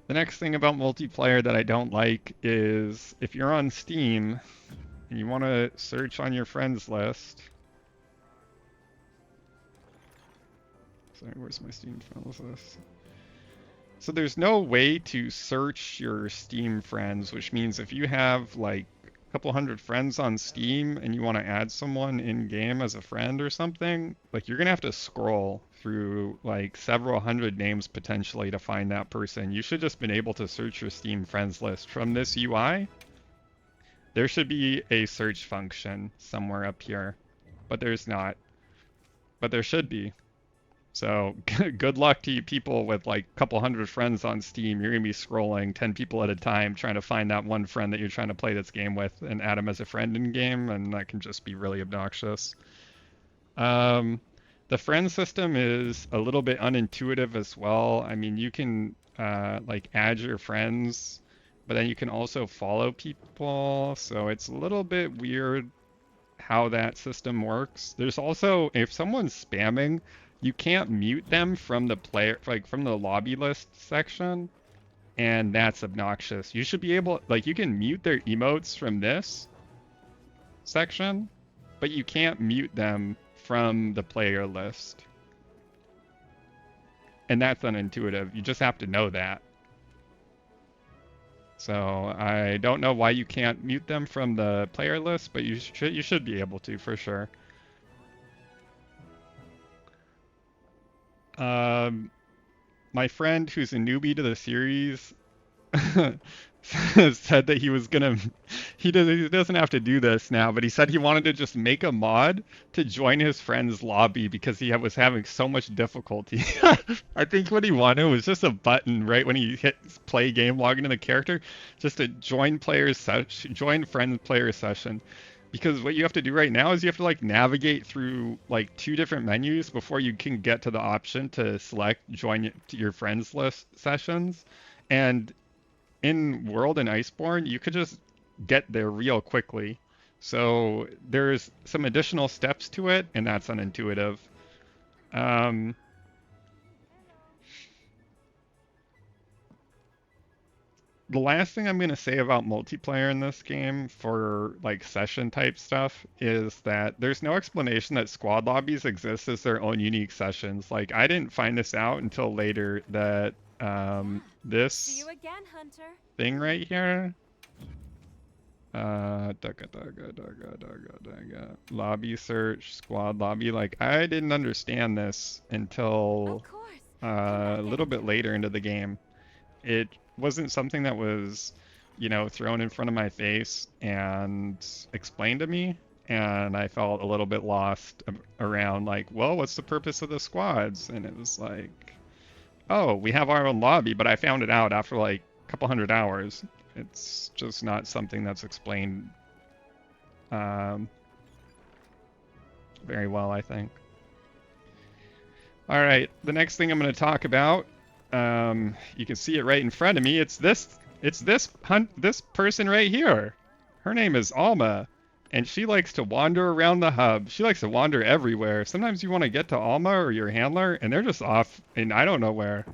next thing about multiplayer that I don't like is if you're on Steam and you want to search on your friends list. Sorry, where's my Steam friends list? So there's no way to search your Steam friends, which means if you have like a couple hundred friends on Steam and you want to add someone in game as a friend or something, like you're gonna have to scroll through like several hundred names potentially to find that person. You should just been able to search your Steam friends list from this UI. There should be a search function somewhere up here, but there's not. But there should be. So good luck to you people with like a couple hundred friends on Steam. You're gonna be scrolling 10 people at a time trying to find that one friend that you're trying to play this game with and add them as a friend in game, and that can just be really obnoxious. The friend system is a little bit unintuitive as well. I mean, you can like add your friends, but then you can also follow people, so it's a little bit weird how that system works. There's also, if someone's spamming, you can't mute them from the player, like from the lobby list section, and that's obnoxious. You should be able, like, you can mute their emotes from this section, but you can't mute them from the player list. And that's unintuitive. You just have to know that. So I don't know why you can't mute them from the player list, but you should be able to for sure. My friend who's a newbie to the series said that he was gonna he doesn't have to do this now, but he said he wanted to just make a mod to join his friend's lobby because he was having so much difficulty. I think what he wanted was just a button right when he hits play game, log into the character, just to join friend player session. Because what you have to do right now is you have to like navigate through like 2 different menus before you can get to the option to select join your friends list sessions. And in World and Iceborne, you could just get there real quickly. So there's some additional steps to it, and that's unintuitive. The last thing I'm going to say about multiplayer in this game for like session type stuff is that there's no explanation that squad lobbies exist as their own unique sessions. Like I didn't find this out until later that this thing right here, lobby search, squad lobby, like I didn't understand this until a little bit later into the game. It wasn't something that was, thrown in front of my face and explained to me, and I felt a little bit lost around like, well, what's the purpose of the squads? And it was like, oh, we have our own lobby, but I found it out after like a couple hundred hours. It's just not something that's explained very well, I think. All right, the next thing I'm going to talk about, you can see it right in front of me. It's this person right here. Her name is Alma, and she likes to wander around the hub. She likes to wander everywhere. Sometimes you want to get to Alma or your handler, and they're just off in I don't know where.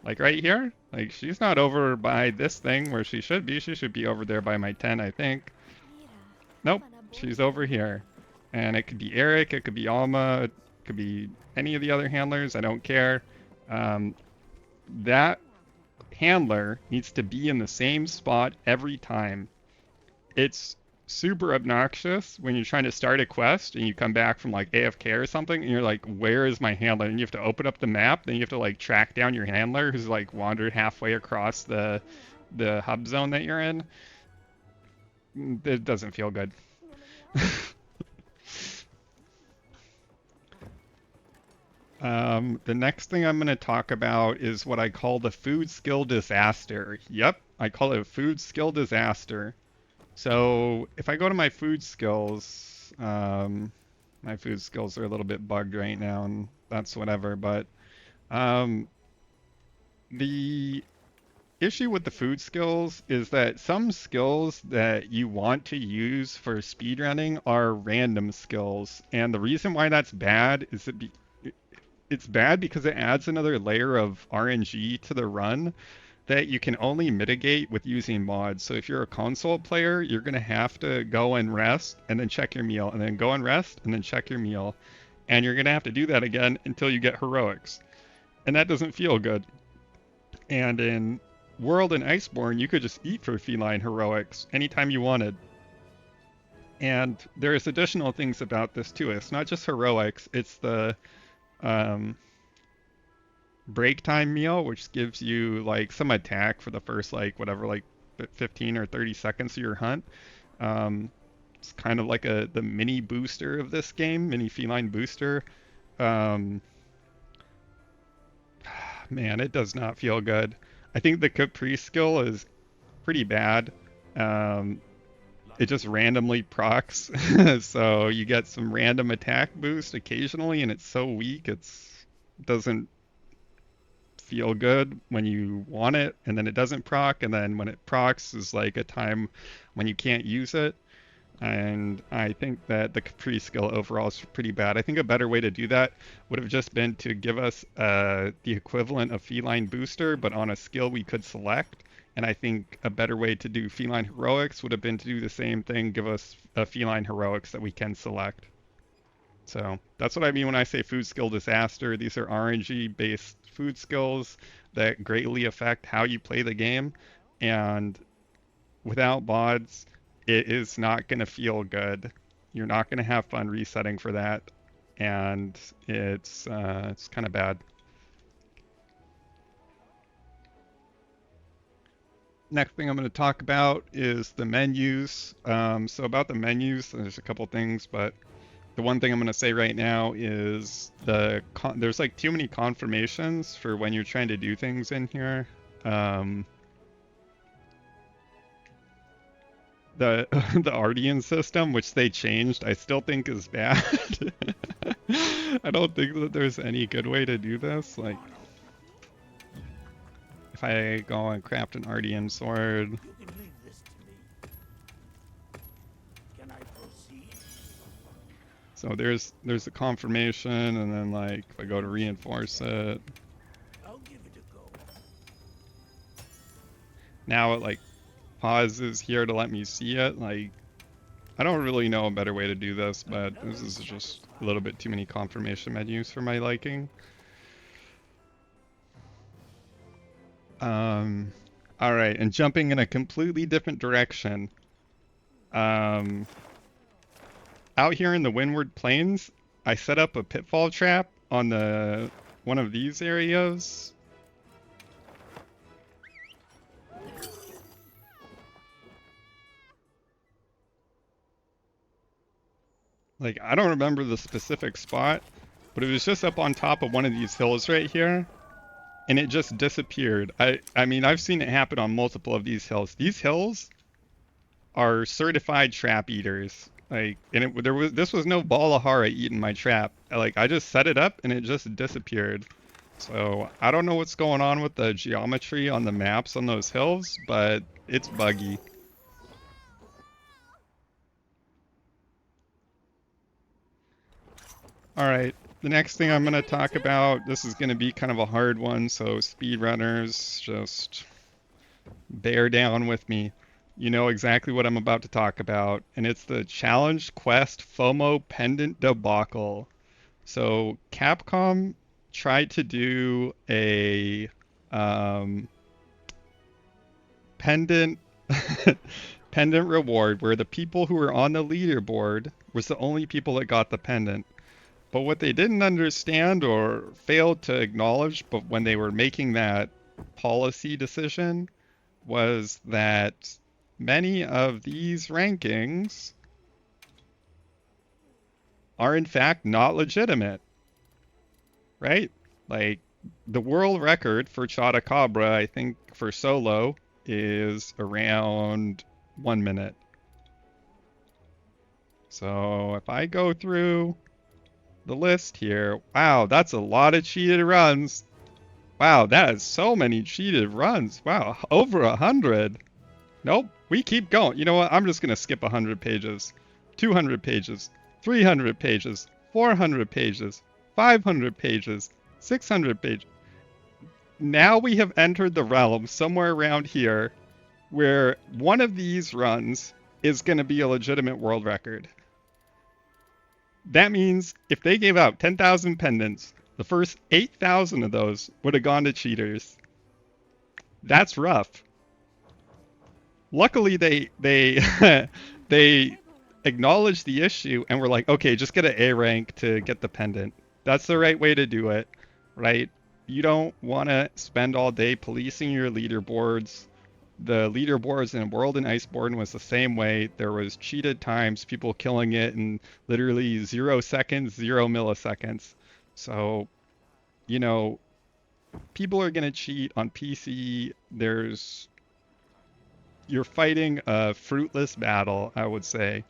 Like right here? Like she's not over by this thing where she should be. She should be over there by my tent, I think. Nope, she's over here. And it could be Eric, it could be Alma, it could be any of the other handlers, I don't care. That handler needs to be in the same spot every time. It's super obnoxious when you're trying to start a quest and you come back from like AFK or something and you're like, where is my handler? And you have to open up the map, then you have to like track down your handler who's like wandered halfway across the hub zone that you're in. It doesn't feel good. The next thing I'm going to talk about is what I call the food skill disaster. Yep, I call it a food skill disaster. So if I go to my food skills, my food skills are a little bit bugged right now, and that's whatever, but the issue with the food skills is that some skills that you want to use for speedrunning are random skills, and the reason why that's bad is it's bad because it adds another layer of RNG to the run that you can only mitigate with using mods. So if you're a console player, you're going to have to go and rest and then check your meal, and then go and rest and then check your meal. And you're going to have to do that again until you get heroics. And that doesn't feel good. And in World and Iceborne, you could just eat for feline heroics anytime you wanted. And there's additional things about this too. It's not just heroics, it's the break time meal, which gives you like some attack for the first like whatever, like 15 or 30 seconds of your hunt. It's kind of like the mini booster of this game, mini feline booster. Man, it does not feel good. I think the Caprice skill is pretty bad. It just randomly procs, so you get some random attack boost occasionally, and it's so weak it doesn't feel good when you want it, and then it doesn't proc, and then when it procs is like a time when you can't use it. And I think that the Capri skill overall is pretty bad. I think a better way to do that would have just been to give us the equivalent of Feline Booster, but on a skill we could select. And I think a better way to do Feline Heroics would have been to do the same thing, give us a Feline Heroics that we can select. So that's what I mean when I say food skill disaster. These are RNG-based food skills that greatly affect how you play the game. And without mods, it is not going to feel good. You're not going to have fun resetting for that, and it's kind of bad. Next thing I'm going to talk about is the menus. So about the menus, there's a couple things, but the one thing I'm going to say right now is there's like too many confirmations for when you're trying to do things in here. The Ardian system, which they changed, I still think is bad. I don't think that there's any good way to do this. Like, if I go and craft an Ardian sword. You can leave this to me. Can I proceed? So there's the confirmation, and then like if I go to reinforce it. I'll give it a go. Now it like pauses here to let me see it. Like, I don't really know a better way to do this, but this is just a little bit too many confirmation menus for my liking. All right, and jumping in a completely different direction. Out here in the Windward Plains, I set up a pitfall trap on one of these areas. Like, I don't remember the specific spot, but it was just up on top of one of these hills right here, and it just disappeared. I mean, I've seen it happen on multiple of these hills. These hills are certified trap eaters. Like, and this was no Balahara eating my trap. Like, I just set it up and it just disappeared. So I don't know what's going on with the geometry on the maps on those hills, but it's buggy. All right, the next thing I'm going to talk about, this is going to be kind of a hard one, so speedrunners, just bear down with me. You know exactly what I'm about to talk about, and it's the Challenge Quest FOMO Pendant debacle. So Capcom tried to do a pendant pendant reward where the people who were on the leaderboard was the only people that got the pendant. But what they didn't understand or failed to acknowledge, but when they were making that policy decision, was that many of these rankings are in fact not legitimate, right? Like the world record for Chotacabra, I think for solo, is around 1 minute. So if I go through the list here, wow, that's a lot of cheated runs. Wow, that is so many cheated runs. Wow, over 100. Nope, we keep going. You know what? I'm just going to skip 100 pages, 200 pages, 300 pages, 400 pages, 500 pages, 600 pages. Now we have entered the realm somewhere around here where one of these runs is going to be a legitimate world record. That means if they gave out 10,000 pendants, the first 8,000 of those would have gone to cheaters. That's rough. Luckily, they they acknowledged the issue and were like, okay, just get an A rank to get the pendant. That's the right way to do it, right? You don't want to spend all day policing your leaderboards. The leaderboards in World and Iceborne was the same way. There was cheated times, people killing it in literally 0 seconds, 0 milliseconds. So, you know, people are going to cheat on PC. You're fighting a fruitless battle, I would say.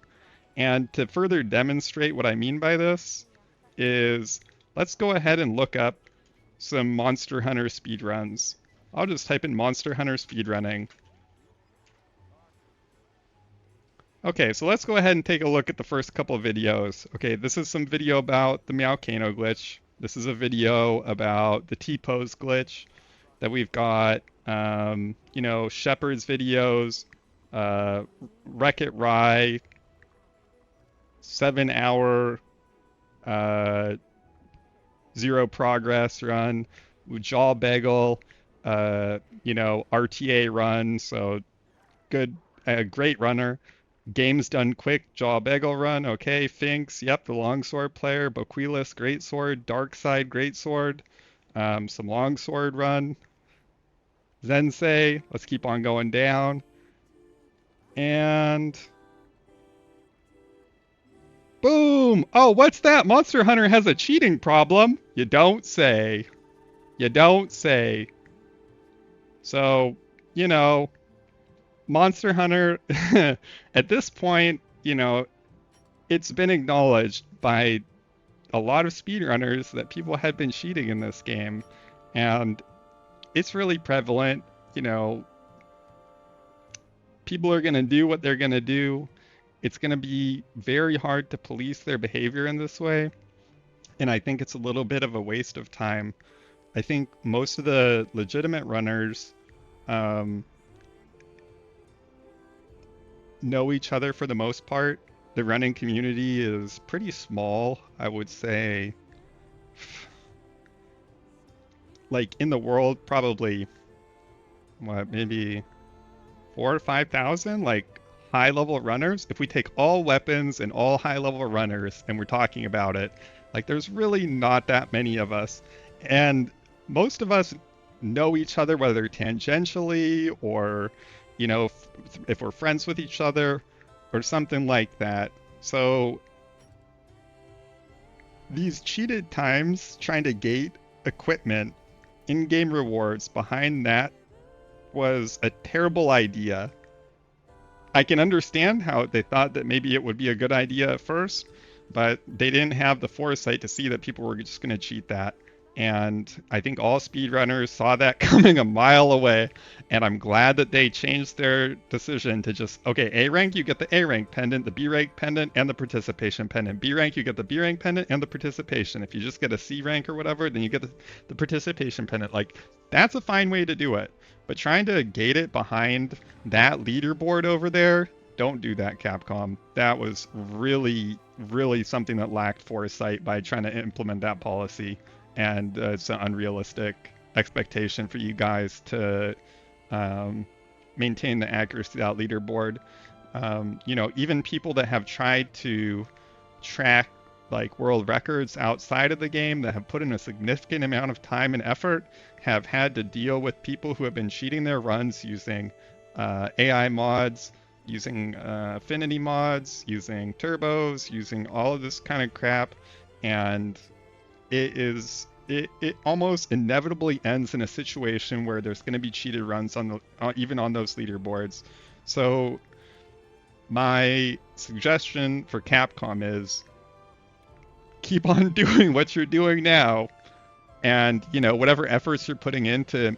And to further demonstrate what I mean by this is let's go ahead and look up some Monster Hunter speedruns. I'll just type in Monster Hunter speedrunning. Okay, so let's go ahead and take a look at the first couple of videos. Okay, this is some video about the Meowcano glitch. This is a video about the T-pose glitch that we've got. You know, Shepard's videos, Wreck-It Rye, 7-hour zero progress run, Jaw Bagel, you know, RTA run, so good, great runner. Games done quick, Jaw Bagel run, okay. Finks, yep, the longsword player. Boquilis, great sword. Darkside, great sword. Some longsword run. Zensei, let's keep on going down. And boom! Oh, what's that? Monster Hunter has a cheating problem. You don't say. You don't say. So, you know, Monster Hunter, at this point, you know, it's been acknowledged by a lot of speedrunners that people had been cheating in this game. And it's really prevalent. You know, people are going to do what they're going to do. It's going to be very hard to police their behavior in this way. And I think it's a little bit of a waste of time. I think most of the legitimate runners know each other for the most part. The running community is pretty small, I would say. Like in the world, probably, what, maybe 4,000 or 5,000, like high level runners. If we take all weapons and all high level runners and we're talking about it, like there's really not that many of us. And most of us know each other, whether tangentially or, you know, if we're friends with each other or something like that. So these cheated times trying to gate equipment, in-game rewards behind that was a terrible idea. I can understand how they thought that maybe it would be a good idea at first, but they didn't have the foresight to see that people were just going to cheat that. And I think all speedrunners saw that coming a mile away, and I'm glad that they changed their decision to just, okay, A rank, you get the A rank pendant, the B rank pendant, and the participation pendant. B rank, you get the B rank pendant and the participation. If you just get a C rank or whatever, then you get the participation pendant. Like, that's a fine way to do it. But trying to gate it behind that leaderboard over there, don't do that, Capcom. That was really, really something that lacked foresight by trying to implement that policy. And it's an unrealistic expectation for you guys to maintain the accuracy of that leaderboard. Even people that have tried to track like world records outside of the game that have put in a significant amount of time and effort have had to deal with people who have been cheating their runs using AI mods, using affinity mods, using turbos, using all of this kind of crap, and it almost inevitably ends in a situation where there's going to be cheated runs on the even on those leaderboards. So my suggestion for Capcom is keep on doing what you're doing now, and whatever efforts you're putting into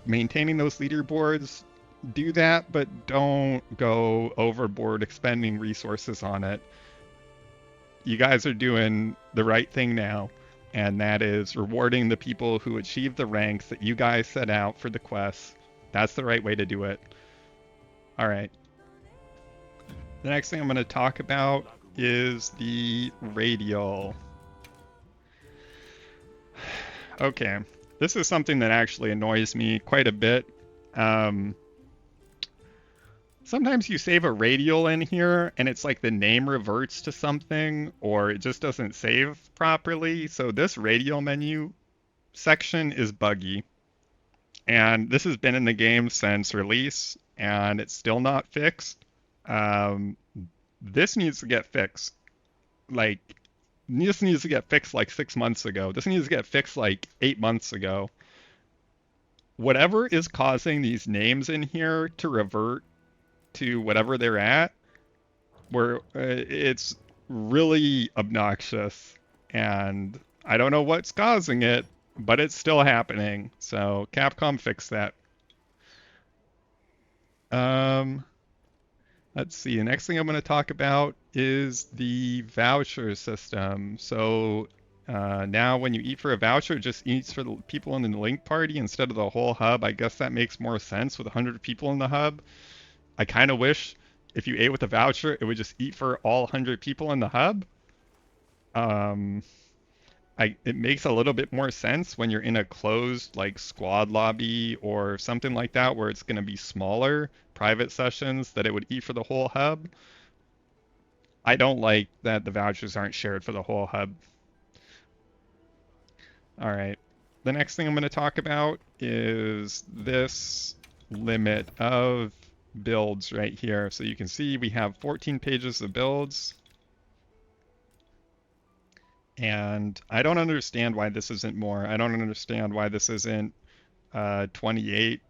maintaining those leaderboards, do that, but don't go overboard expending resources on it. You guys are doing the right thing now, and that is rewarding the people who achieve the ranks that you guys set out for the quests. That's the right way to do it. All right. The next thing I'm going to talk about is the radial. Okay, this is something that actually annoys me quite a bit. Sometimes you save a radial in here and it's like the name reverts to something or it just doesn't save properly. So this radial menu section is buggy. And this has been in the game since release and it's still not fixed. This needs to get fixed. This needs to get fixed like 6 months ago. This needs to get fixed like 8 months ago. Whatever is causing these names in here to revert to whatever they're at, where it's really obnoxious, and I don't know what's causing it, but it's still happening. So Capcom fix that. Let's see. The next thing I'm going to talk about is the voucher system. So now when you eat for a voucher, it just eats for the people in the link party instead of the whole hub. I guess that makes more sense with 100 people in the hub. I kind of wish if you ate with a voucher, it would just eat for all 100 people in the hub. It makes a little bit more sense when you're in a closed like squad lobby or something like that where it's going to be smaller private sessions that it would eat for the whole hub. I don't like that the vouchers aren't shared for the whole hub. All right. The next thing I'm going to talk about is this limit of builds right here. So you can see we have 14 pages of builds. And I don't understand why this isn't more. I don't understand why this isn't 28.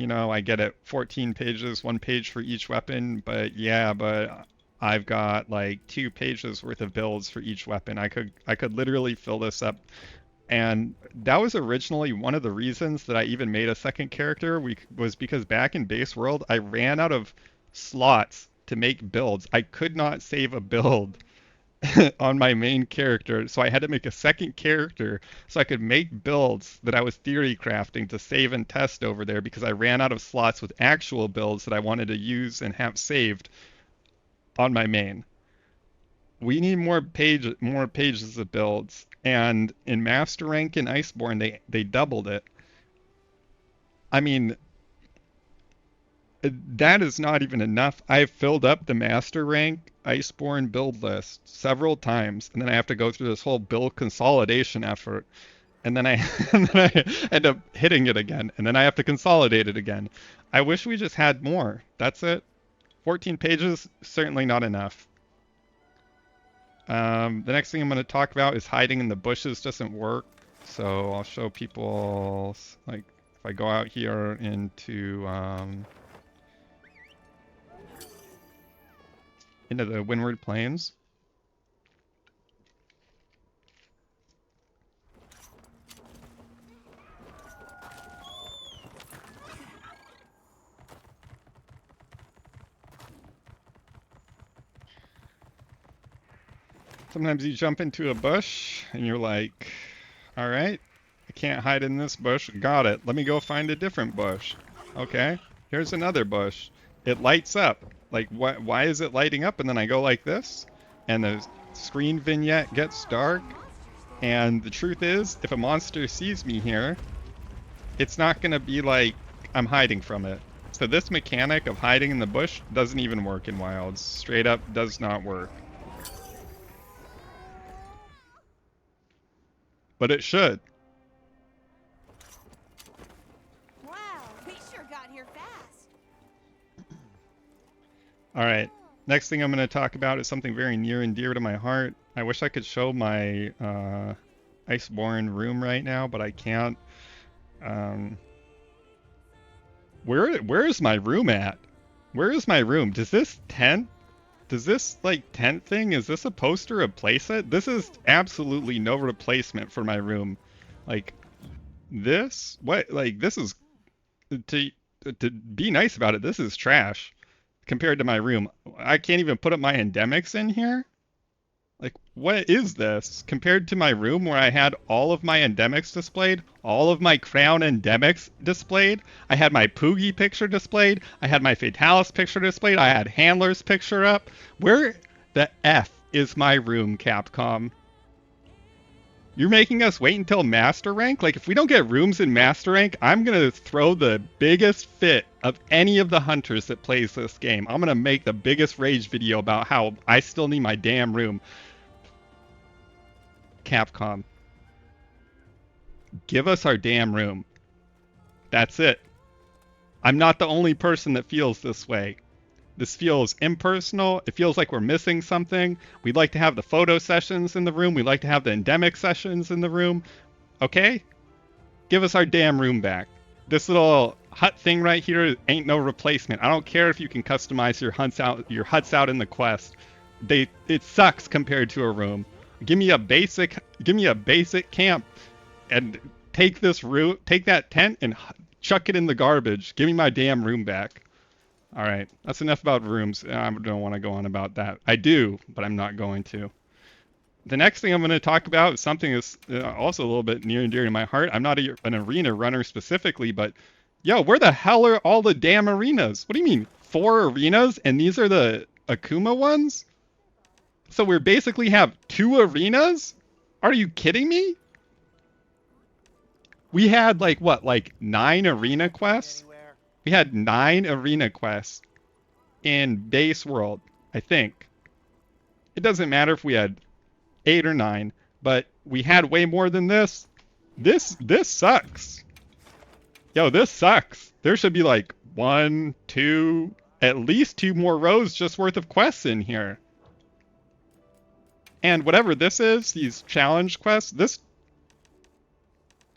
I get it, 14 pages, 1 page for each weapon, but yeah, but I've got like 2 pages worth of builds for each weapon. I could literally fill this up. And that was originally one of the reasons that I even made a second character, was because back in Base World, I ran out of slots to make builds. I could not save a build on my main character, so I had to make a second character so I could make builds that I was theory crafting to save and test over there because I ran out of slots with actual builds that I wanted to use and have saved on my main. We need more pages of builds, and in Master Rank and Iceborne they doubled it. I mean, that is not even enough. I've filled up the Master Rank Iceborne build list several times, and then I have to go through this whole build consolidation effort, and then and then I end up hitting it again, and then I have to consolidate it again. I wish we just had more. That's it. 14 pages, certainly not enough. The next thing I'm going to talk about is hiding in the bushes doesn't work. So I'll show people, like, if I go out here into into the Windward Plains. Sometimes you jump into a bush and you're like, all right, I can't hide in this bush. Got it. Let me go find a different bush. Okay, here's another bush. It lights up. Like, why is it lighting up? And then I go like this, and the screen vignette gets dark. And the truth is, if a monster sees me here, it's not going to be like I'm hiding from it. So this mechanic of hiding in the bush doesn't even work in Wilds. Straight up does not work. But it should. Wow, we sure got here fast. Alright, next thing I'm going to talk about is something very near and dear to my heart. I wish I could show my Iceborne room right now, but I can't. Where is my room at? Where is my room? Does this tent like tent thing, is this supposed to replace it? This is absolutely no replacement for my room. Like this? What? Like this is to be nice about it, this is trash compared to my room. I can't even put up my endemics in here. Like, what is this compared to my room where I had all of my endemics displayed, all of my crown endemics displayed? I had my Poogie picture displayed. I had my Fatalis picture displayed. I had Handler's picture up. Where the F is my room, Capcom? You're making us wait until Master Rank? Like, if we don't get rooms in Master Rank, I'm going to throw the biggest fit of any of the hunters that plays this game. I'm going to make the biggest rage video about how I still need my damn room. Capcom, give us our damn room. That's it. I'm not the only person that feels this way. This feels impersonal. It feels like we're missing something. We'd like to have the photo sessions in the room. We'd like to have the endemic sessions in the room. Okay? Give us our damn room back. This little hut thing right here ain't no replacement. I don't care if you can customize your huts out in the quest. It sucks compared to a room. Give me a basic camp and take that tent and chuck it in the garbage. Give me my damn room back. All right, that's enough about rooms. I don't want to go on about that. I do, but I'm not going to. The next thing I'm going to talk about is something that's also a little bit near and dear to my heart. I'm not an arena runner specifically, but yo, where the hell are all the damn arenas? What do you mean, 4 arenas and these are the Akuma ones? So we basically have 2 arenas? Are you kidding me? We had like 9 arena quests? We had 9 arena quests in base world, I think. It doesn't matter if we had 8 or 9, but we had way more than this. This sucks. Yo, this sucks. There should be like 1, 2, at least 2 more rows just worth of quests in here. And whatever this is, these challenge quests, this...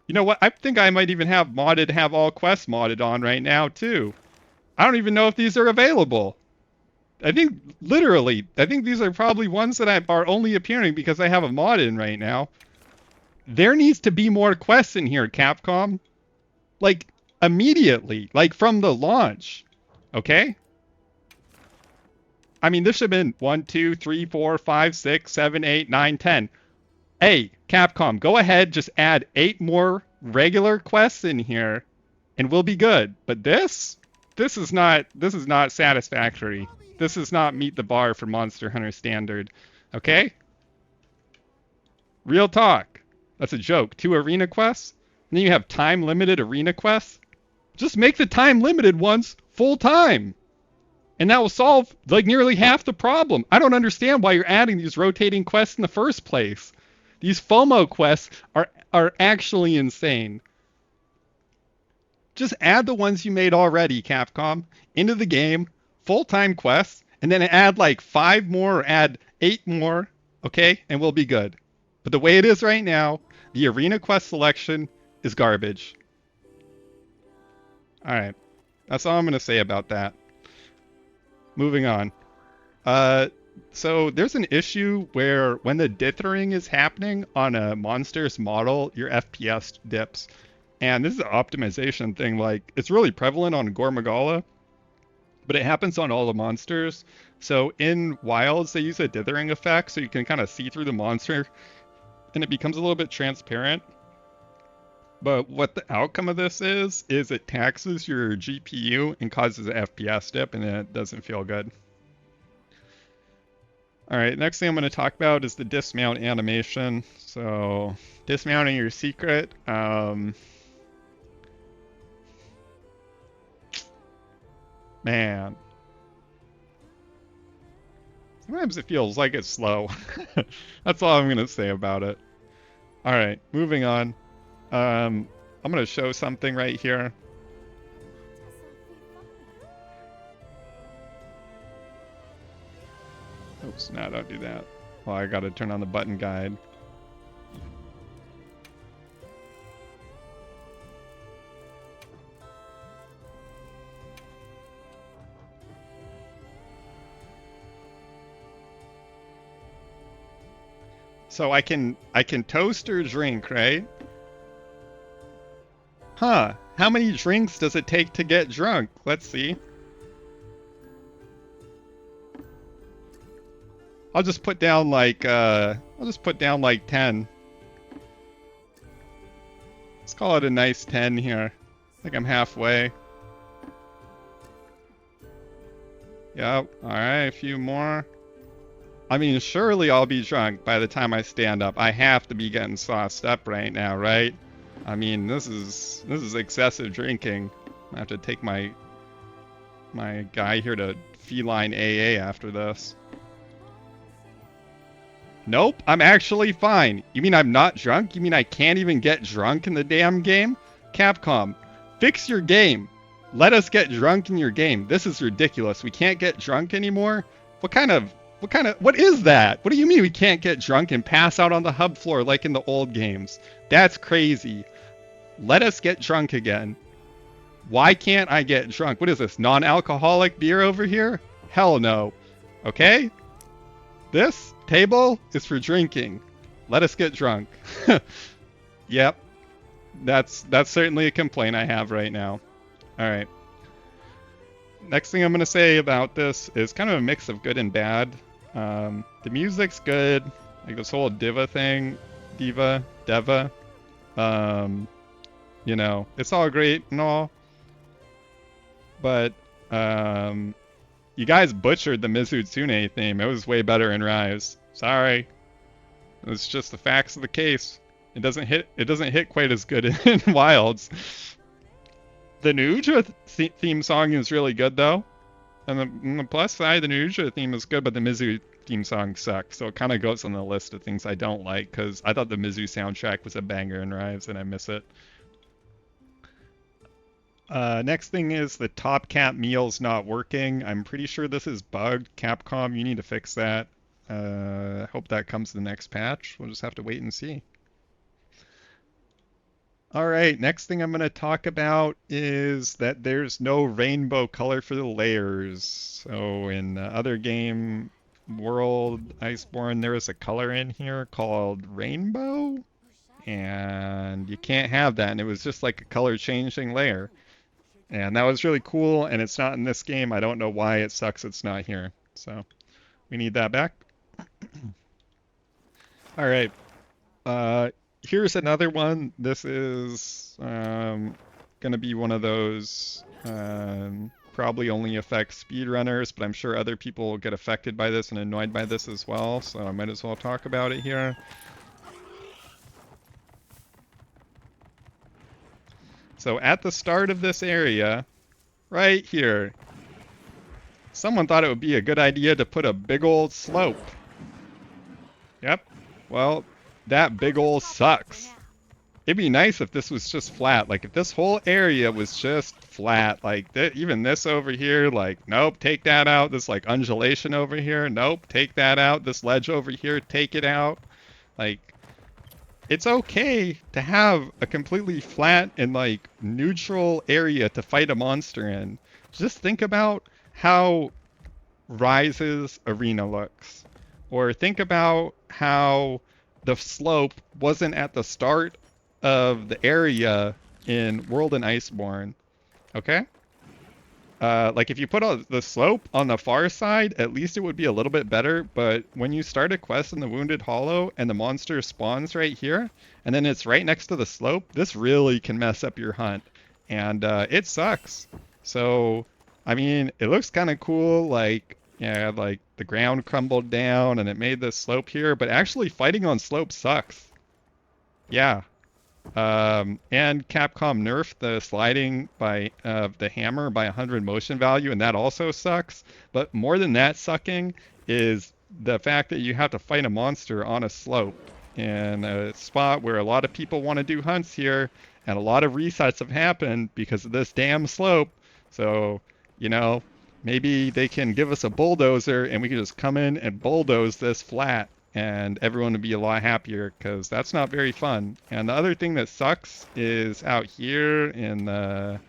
You know what? I think I might even have all quests modded on right now, too. I don't even know if these are available. I think these are probably ones that are only appearing because I have a mod in right now. There needs to be more quests in here, Capcom. Like, immediately. Like, from the launch. Okay? I mean, this should have been 1, 2, 3, 4, 5, 6, 7, 8, 9, 10. Hey, Capcom, go ahead, just add 8 more regular quests in here, and we'll be good. But this is not satisfactory. This does not meet the bar for Monster Hunter standard. Okay? Real talk. That's a joke. 2 arena quests, and then you have time-limited arena quests. Just make the time-limited ones full-time. And that will solve like nearly half the problem. I don't understand why you're adding these rotating quests in the first place. These FOMO quests are actually insane. Just add the ones you made already, Capcom, into the game, full-time quests, and then add like 5 more or add 8 more, okay? And we'll be good. But the way it is right now, the arena quest selection is garbage. Alright, that's all I'm going to say about that. Moving on. So there's an issue where when the dithering is happening on a monster's model, your FPS dips. And this is an optimization thing. Like, it's really prevalent on Gormagala, but it happens on all the monsters. So in Wilds, they use a dithering effect so you can kind of see through the monster and it becomes a little bit transparent. But what the outcome of this is it taxes your GPU and causes an FPS dip, and it doesn't feel good. All right, next thing I'm going to talk about is the dismount animation. So dismounting your secret. Man. Sometimes it feels like it's slow. That's all I'm going to say about it. All right, moving on. I'm going to show something right here. Oops, no, don't do that. Well, I got to turn on the button guide. So I can toast or drink, right? Huh. How many drinks does it take to get drunk? Let's see. I'll just put down like 10. Let's call it a nice 10 here. I think I'm halfway. Yep. All right, a few more. I mean, surely I'll be drunk by the time I stand up. I have to be getting sauced up right now, right? I mean, this is excessive drinking. I have to take my guy here to feline AA after this. Nope, I'm actually fine. You mean I'm not drunk? You mean I can't even get drunk in the damn game? Capcom, fix your game. Let us get drunk in your game. This is ridiculous. We can't get drunk anymore? What is that? What do you mean we can't get drunk and pass out on the hub floor like in the old games? That's crazy. Let us get drunk again. Why can't I get drunk? What is this, non-alcoholic beer over here? Hell no. Okay? This table is for drinking. Let us get drunk. Yep. That's certainly a complaint I have right now. All right. Next thing I'm going to say about this is kind of a mix of good and bad. The music's good. Like this whole Deva thing. Deva. You know, it's all great and all. But, you guys butchered the Mizutsune theme. It was way better in Rise. Sorry. It's just the facts of the case. It doesn't hit quite as good in Wilds. The Nuja theme song is really good though. And on the plus side, the Nuja theme is good, but the Mizu theme song sucks. So it kind of goes on the list of things I don't like because I thought the Mizu soundtrack was a banger in Rise and I miss it. Next thing is the Top Cat meal's not working. I'm pretty sure this is bugged. Capcom, you need to fix that. Hope that comes to the next patch. We'll just have to wait and see. Alright, next thing I'm going to talk about is that there's no rainbow color for the layers. So in the other game, World Iceborne, there is a color in here called rainbow. And you can't have that. And it was just like a color changing layer. And that was really cool, and it's not in this game. I don't know why it sucks it's not here. So we need that back. All right. Here's another one. This is going to be one of those probably only affects speedrunners, but I'm sure other people will get affected by this and annoyed by this as well, so I might as well talk about it here. So at the start of this area, right here, someone thought it would be a good idea to put a big old slope. Yep. Well, that big old sucks. It'd be nice if this was just flat. Like, if this whole area was just flat. Like, even this over here, like, nope, take that out. This, like, undulation over here, nope, take that out. This ledge over here, take it out. Like, it's okay to have a completely flat and, like, neutral area to fight a monster in. Just think about how Rise's arena looks. Or think about how the slope wasn't at the start of the area in World and Iceborne. Okay? Like if you put the slope on the far side, at least it would be a little bit better. But when you start a quest in the Wounded Hollow and the monster spawns right here, and then it's right next to the slope, this really can mess up your hunt, and it sucks. So, I mean, it looks kind of cool, like yeah, like the ground crumbled down and it made this slope here, but actually fighting on slope sucks. Yeah, and Capcom nerfed the sliding by the hammer by 100 motion value, and that also sucks. But more than that sucking is the fact that you have to fight a monster on a slope in a spot where a lot of people want to do hunts here, and a lot of resets have happened because of this damn slope. So, you know, maybe they can give us a bulldozer and we can just come in and bulldoze this flat and everyone would be a lot happier because that's not very fun. And the other thing that sucks is out here in the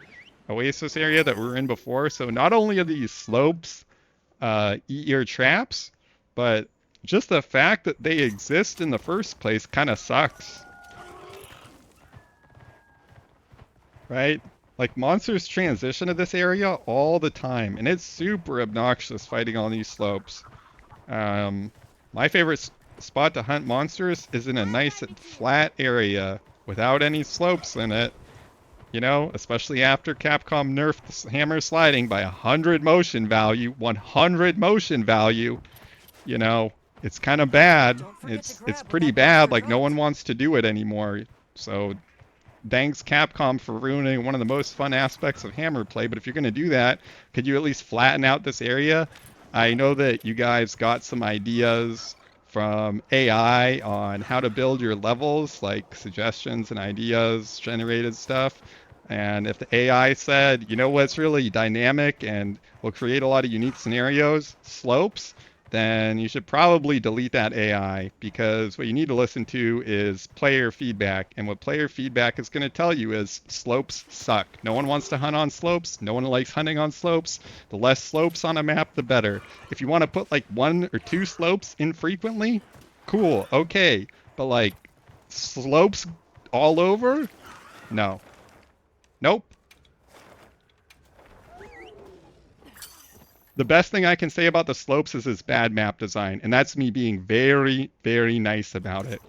Oasis area that we were in before. So not only are these slopes eat your traps, but just the fact that they exist in the first place kind of sucks. Right? Like monsters transition to this area all the time, and it's super obnoxious fighting on these slopes. My favorite spot to hunt monsters is in a nice flat area without any slopes in it. You know, especially after Capcom nerfed the hammer sliding by 100 motion value, 100 motion value. You know, it's kind of bad. It's pretty bad. Like no one wants to do it anymore. So thanks Capcom for ruining one of the most fun aspects of hammer play. But if you're going to do that, could you at least flatten out this area? I know that you guys got some ideas from AI on how to build your levels, like suggestions and ideas, generated stuff. And if the AI said, you know what's really dynamic and will create a lot of unique scenarios, slopes, then you should probably delete that AI because what you need to listen to is player feedback. And what player feedback is going to tell you is slopes suck. No one wants to hunt on slopes. No one likes hunting on slopes. The less slopes on a map, the better. If you want to put like 1 or 2 slopes infrequently, cool, okay. But like slopes all over? No. Nope. The best thing I can say about the slopes is its bad map design, and that's me being very, very nice about it.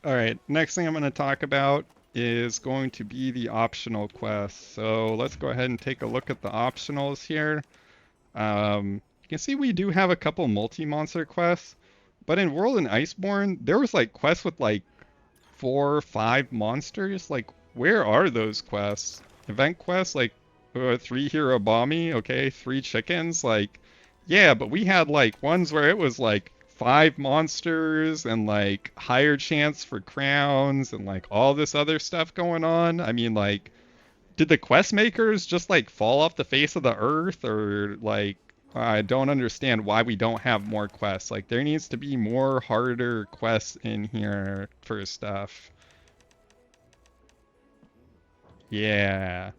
Alright, next thing I'm going to talk about is going to be the optional quests. So let's go ahead and take a look at the optionals here. You can see we do have a couple multi-monster quests, but in World and Iceborne, there was like quests with like 4 or 5 monsters. Like, where are those quests? Event quests, like 3 Hirobami, okay, 3 chickens, like, yeah, but we had like ones where it was like 5 monsters and like higher chance for crowns and like all this other stuff going on. I mean, like, did the quest makers just like fall off the face of the earth, or like, I don't understand why we don't have more quests. Like, there needs to be more harder quests in here for stuff. Yeah.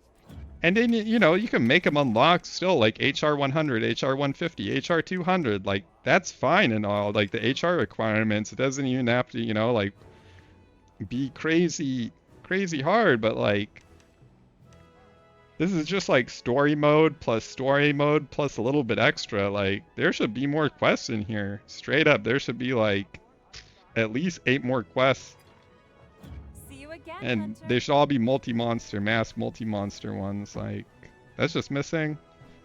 And then, you know, you can make them unlock still, like HR 100, HR 150, HR 200. Like, that's fine and all. Like, the HR requirements, it doesn't even have to, you know, like, be crazy, crazy hard. But, like, this is just, like, story mode plus a little bit extra. Like, there should be more quests in here. Straight up, there should be, like, at least 8 more quests. Again, and Hunter. they should all be multi-monster, mass multi-monster ones. Like, that's just missing.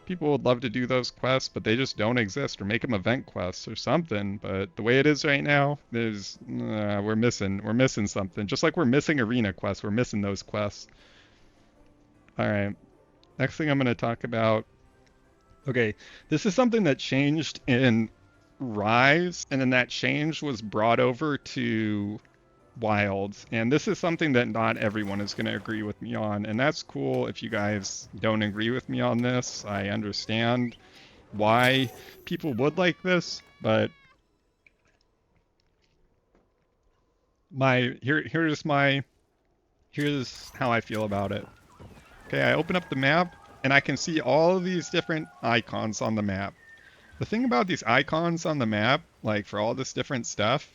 People would love to do those quests, but they just don't exist, or make them event quests or something. But the way it is right now, we're missing something. Just like we're missing arena quests, we're missing those quests. All right, next thing I'm going to talk about. Okay, this is something that changed in Rise, and then that change was brought over to Wilds, and this is something that not everyone is going to agree with me on, and that's cool. If you guys don't agree with me on this, I understand why people would like this, but here's how I feel about it. Okay, I open up the map, and I can see all of these different icons on the map. The thing about these icons on the map, like for all this different stuff,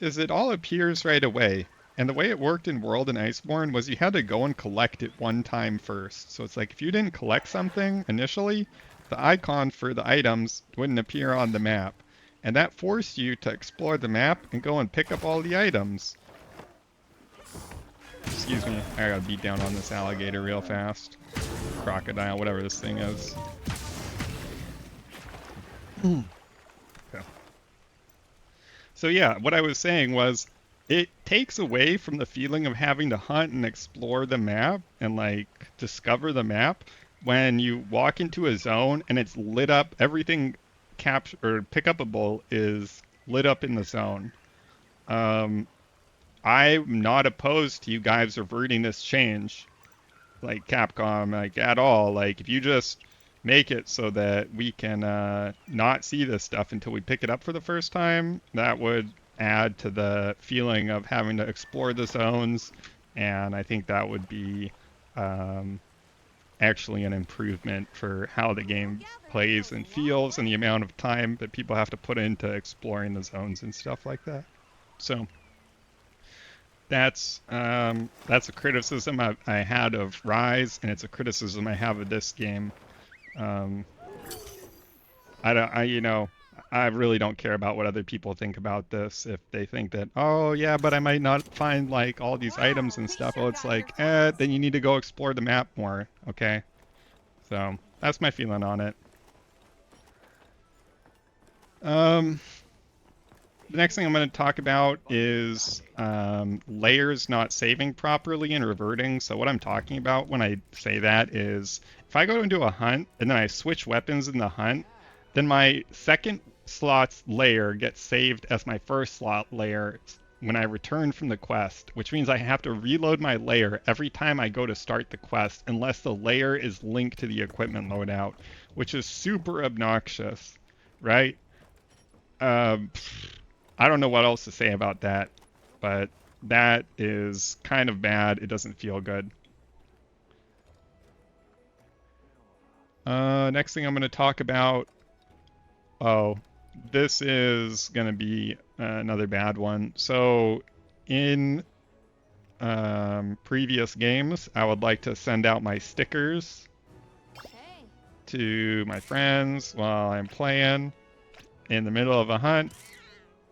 is it all appears right away. And the way it worked in World and Iceborne was you had to go and collect it one time first. So it's like if you didn't collect something initially, the icon for the items wouldn't appear on the map. And that forced you to explore the map and go and pick up all the items. Excuse me, I gotta beat down on this alligator real fast. Crocodile, whatever this thing is. Okay. So yeah, what I was saying was it takes away from the feeling of having to hunt and explore the map and like discover the map when you walk into a zone and it's lit up, everything capture or pick upable is lit up in the zone. I'm not opposed to you guys reverting this change, like Capcom, like at all. Like if you just make it so that we can not see this stuff until we pick it up for the first time, that would add to the feeling of having to explore the zones, and I think that would be actually an improvement for how the game plays and feels and the amount of time that people have to put into exploring the zones and stuff like that. So that's a criticism I had of Rise, and it's a criticism I have of this game. I really don't care about what other people think about this. If they think that, oh yeah, but I might not find like all these items and stuff. Well, it's like, then you need to go explore the map more. Okay, so that's my feeling on it. The next thing I'm going to talk about is layers not saving properly and reverting. So what I'm talking about when I say that is if I go into a hunt and then I switch weapons in the hunt, then my second slot's layer gets saved as my first slot layer when I return from the quest, which means I have to reload my layer every time I go to start the quest unless the layer is linked to the equipment loadout, which is super obnoxious, right? I don't know what else to say about that, but that is kind of bad. It doesn't feel good. Next thing I'm going to talk about, this is going to be another bad one. So in previous games, I would like to send out my stickers to my friends while I'm playing in the middle of a hunt.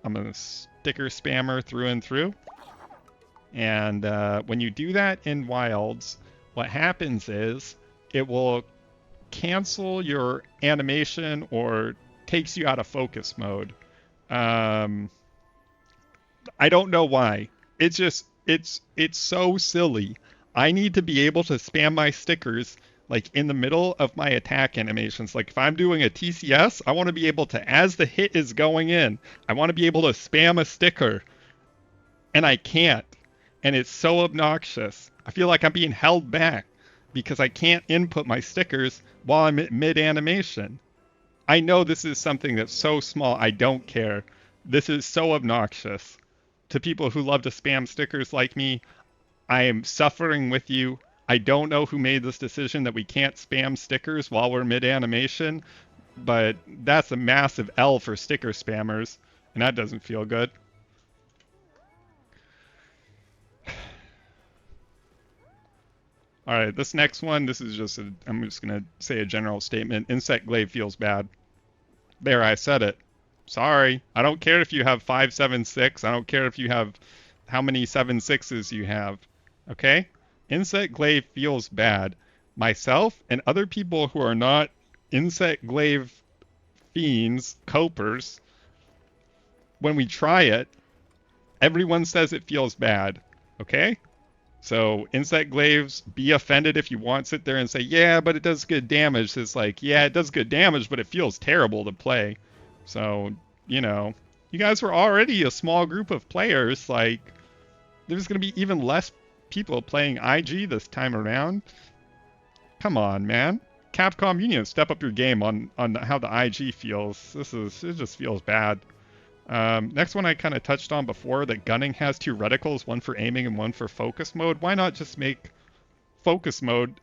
I'm a sticker spammer through and through. And when you do that in Wilds, what happens is it will cancel your animation or takes you out of focus mode. I don't know why. It's so silly. I need to be able to spam my stickers like in the middle of my attack animations. Like if I'm doing a TCS, I want to be able to, as the hit is going in, I want to be able to spam a sticker. And I can't. And it's so obnoxious. I feel like I'm being held back because I can't input my stickers while I'm at mid-animation. I know this is something that's so small, I don't care. This is so obnoxious. To people who love to spam stickers like me, I am suffering with you. I don't know who made this decision that we can't spam stickers while we're mid-animation, but that's a massive L for sticker spammers, and that doesn't feel good. Alright, this next one, this is just I'm just going to say a general statement. Insect Glaive feels bad. There, I said it. Sorry. I don't care if you have 576. I don't care if you have how many 7.6s you have. Okay? Insect Glaive feels bad. Myself and other people who are not Insect Glaive fiends, copers, when we try it, everyone says it feels bad. Okay? So Insect Glaives, be offended if you want to sit there and say, yeah, but it does good damage. It's like, yeah, it does good damage, but it feels terrible to play. So, you know, you guys were already a small group of players. Like, there's going to be even less people playing IG this time around. Come on, man. Capcom, you need to step up your game on how the IG feels. It just feels bad. Next one I kind of touched on before, that gunning has two reticles, one for aiming and one for focus mode. Why not just make focus mode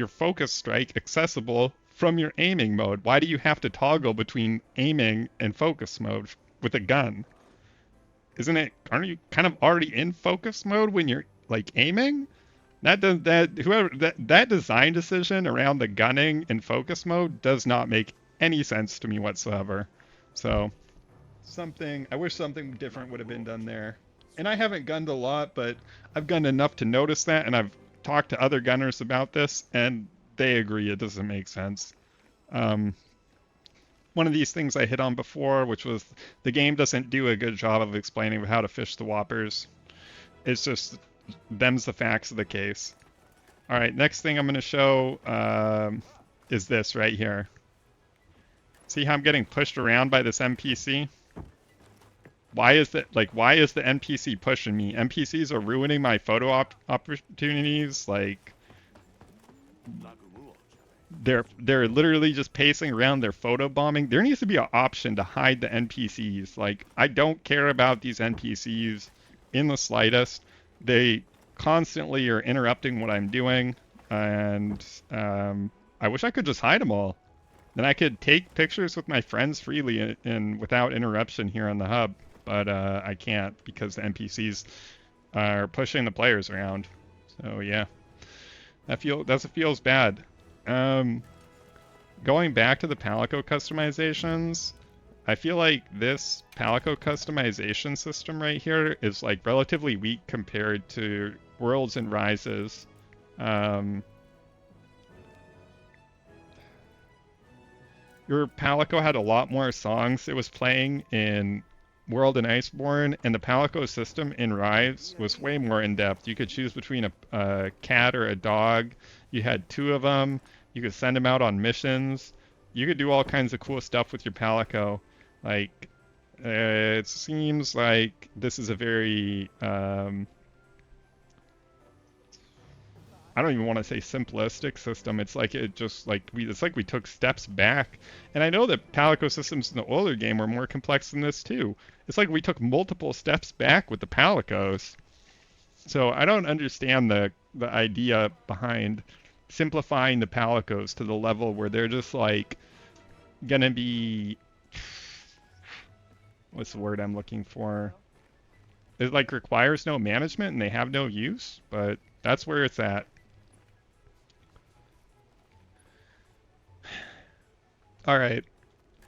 your focus strike accessible from your aiming mode. Why do you have to toggle between aiming and focus mode with a gun? Aren't you kind of already in focus mode when you're like aiming? That design decision around the gunning and focus mode does not make any sense to me whatsoever. So I wish something different would have been done there. And I haven't gunned a lot, but I've gunned enough to notice that, and I've talked to other gunners about this, and they agree it doesn't make sense. One of these things I hit on before, which was the game doesn't do a good job of explaining how to fish the whoppers. It's just them's the facts of the case. All right, next thing I'm going to show is this right here. See how I'm getting pushed around by this NPC? Why is the NPC pushing me? NPCs are ruining my photo opportunities. Like they're literally just pacing around. They're photo bombing. There needs to be an option to hide the NPCs. Like I don't care about these NPCs in the slightest. They constantly are interrupting what I'm doing, and I wish I could just hide them all. Then I could take pictures with my friends freely and without interruption here on the hub. But I can't because the NPCs are pushing the players around. So yeah, that feels bad. Going back to the Palico customizations, I feel like this Palico customization system right here is like relatively weak compared to Worlds and Rises. Your Palico had a lot more songs it was playing in World and Iceborne, and the Palico system in Rise was way more in-depth. You could choose between a cat or a dog. You had two of them. You could send them out on missions. You could do all kinds of cool stuff with your Palico. Like, it seems like this is a very, I don't even want to say simplistic system. It's like we took steps back. And I know that Palico systems in the older game were more complex than this too. It's like we took multiple steps back with the Palicos. So I don't understand the idea behind simplifying the Palicos to the level where they're just like gonna be, what's the word I'm looking for? It like requires no management and they have no use, but that's where it's at. All right,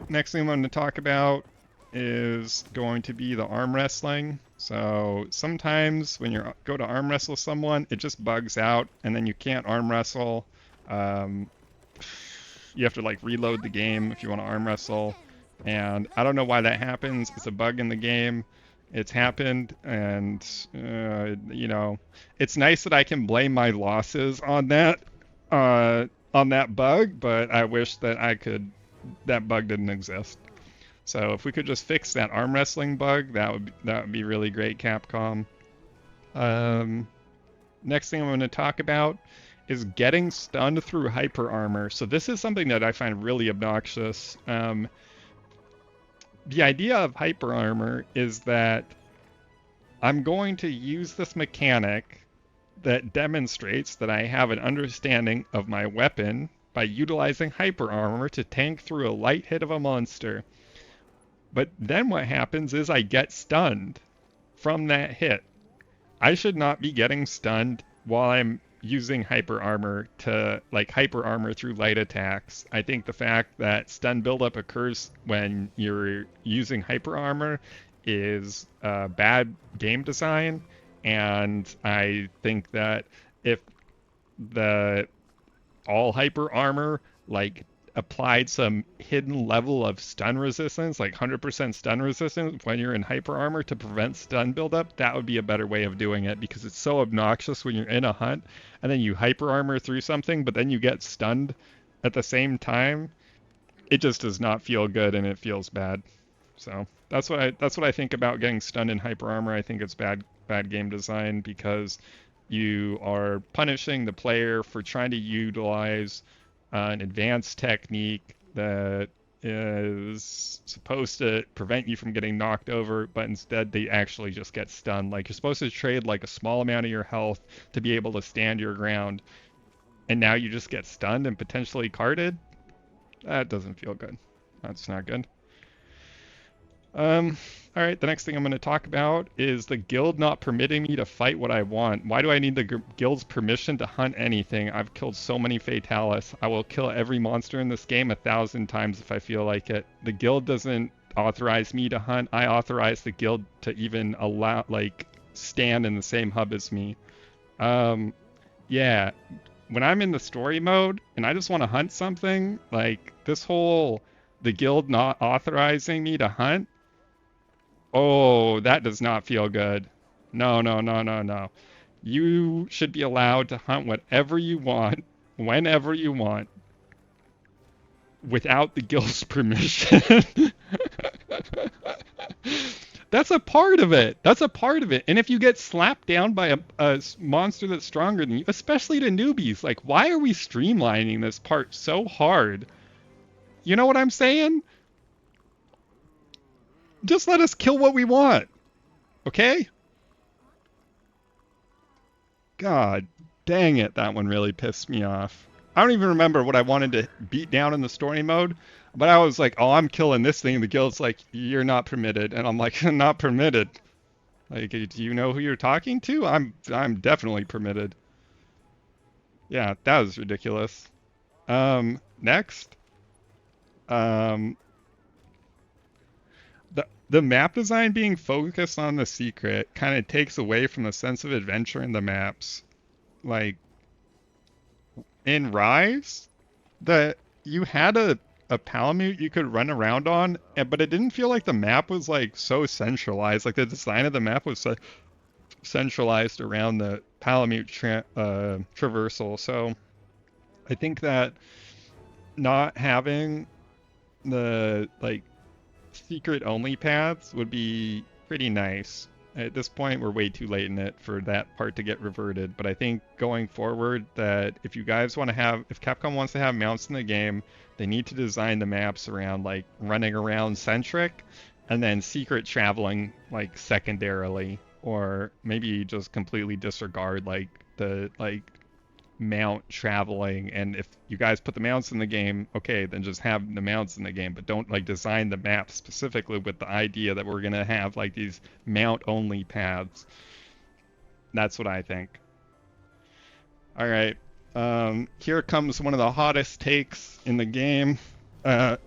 next thing I'm going to talk about is going to be the arm wrestling. So sometimes when you go to arm wrestle someone, it just bugs out, and then you can't arm wrestle. You have to like reload the game if you want to arm wrestle, and I don't know why that happens. It's a bug in the game. It's happened, and you know, it's nice that I can blame my losses on that bug, but I wish that that bug didn't exist. So if we could just fix that arm wrestling bug, that would be really great, Capcom. Next thing I'm going to talk about is getting stunned through hyper armor. So this is something that I find really obnoxious. The idea of hyper armor is that I'm going to use this mechanic that demonstrates that I have an understanding of my weapon by utilizing hyper armor to tank through a light hit of a monster. But then what happens is I get stunned from that hit. I should not be getting stunned while I'm using hyper armor to like hyper armor through light attacks. I think the fact that stun buildup occurs when you're using hyper armor is bad game design, and I think that if all hyper armor like applied some hidden level of stun resistance, like 100% stun resistance when you're in hyper armor to prevent stun buildup, that would be a better way of doing it, because it's so obnoxious when you're in a hunt and then you hyper armor through something but then you get stunned at the same time. It just does not feel good, and it feels bad. So that's what I think about getting stunned in hyper armor. I think it's bad game design, because you are punishing the player for trying to utilize an advanced technique that is supposed to prevent you from getting knocked over, but instead they actually just get stunned. Like, you're supposed to trade like a small amount of your health to be able to stand your ground, and now you just get stunned and potentially carded. That doesn't feel good. That's not good. All right, the next thing I'm going to talk about is the guild not permitting me to fight what I want. Why do I need the guild's permission to hunt anything? I've killed so many Fatalis. I will kill every monster in this game 1,000 times if I feel like it. The guild doesn't authorize me to hunt. I authorize the guild to even allow, like, stand in the same hub as me. Yeah, when I'm in the story mode and I just want to hunt something, like this whole the guild not authorizing me to hunt, oh, that does not feel good. No, no, no, no, no. You should be allowed to hunt whatever you want, whenever you want, without the guild's permission. That's a part of it. That's a part of it. And if you get slapped down by a monster that's stronger than you, especially to newbies, like, why are we streamlining this part so hard? You know what I'm saying? Just let us kill what we want. Okay? God dang it, that one really pissed me off. I don't even remember what I wanted to beat down in the story mode, but I was like, oh, I'm killing this thing. And the guild's like, you're not permitted. And I'm like, not permitted. Like, do you know who you're talking to? I'm definitely permitted. Yeah, that was ridiculous. Next. The map design being focused on the secret kind of takes away from the sense of adventure in the maps. Like, in Rise, that you had a Palamute you could run around on, but it didn't feel like the map was like so centralized. Like the design of the map was so centralized around the Palamute traversal. So I think that not having the like secret only paths would be pretty nice. At this point, we're way too late in it for that part to get reverted. But I think going forward, that if you guys want to have, if Capcom wants to have mounts in the game, they need to design the maps around like running around centric, and then secret traveling like secondarily, or maybe just completely disregard like the like mount traveling. And if you guys put the mounts in the game, okay, then just have the mounts in the game, but don't like design the map specifically with the idea that we're gonna have like these mount only paths. That's what I think. All right, here comes one of the hottest takes in the game. The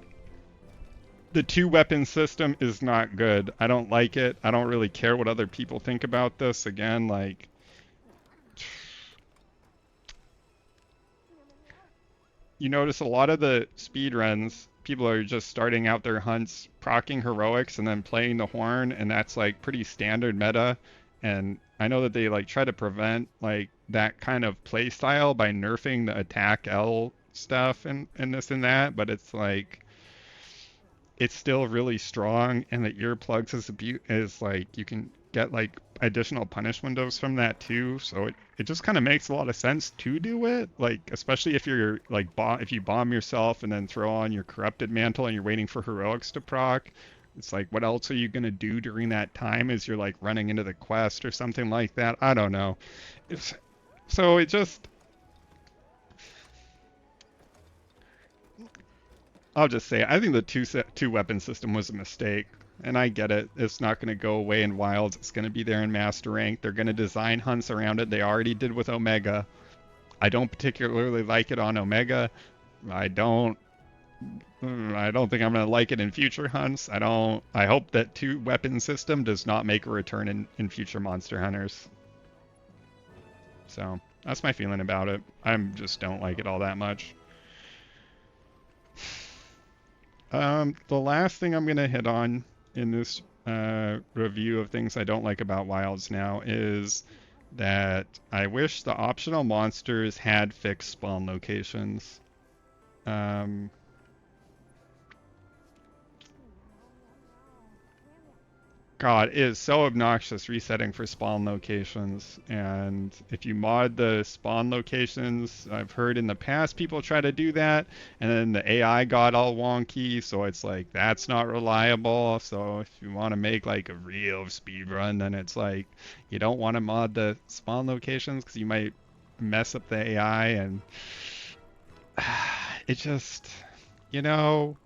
two weapon system is not good. I don't like it. I don't really care what other people think about this. Again, like, you notice a lot of the speed runs, people are just starting out their hunts, proccing heroics, and then playing the horn, and that's like pretty standard meta. And I know that they like try to prevent like that kind of play style by nerfing the attack L stuff and this and that, but it's like it's still really strong, and the earplugs is like you can get like additional punish windows from that too, so it just kind of makes a lot of sense to do it, like especially if you're like if you bomb yourself and then throw on your corrupted mantle and you're waiting for heroics to proc. It's like, what else are you gonna do during that time as you're like running into the quest or something like that? I don't know. So it just, I'll just say, I think the two weapon system was a mistake. And I get it. It's not going to go away in Wilds. It's going to be there in Master Rank. They're going to design hunts around it. They already did with Omega. I don't particularly like it on Omega. I don't think I'm going to like it in future hunts. I hope that two weapon system does not make a return in future Monster Hunters. So that's my feeling about it. I just don't like it all that much. The last thing I'm going to hit on in this review of things I don't like about Wilds now is that I wish the optional monsters had fixed spawn locations. God, it is so obnoxious resetting for spawn locations. And if you mod the spawn locations, I've heard in the past people try to do that, and then the AI got all wonky, so it's like that's not reliable. So if you want to make like a real speed run, then it's like you don't want to mod the spawn locations because you might mess up the AI, and it just, you know,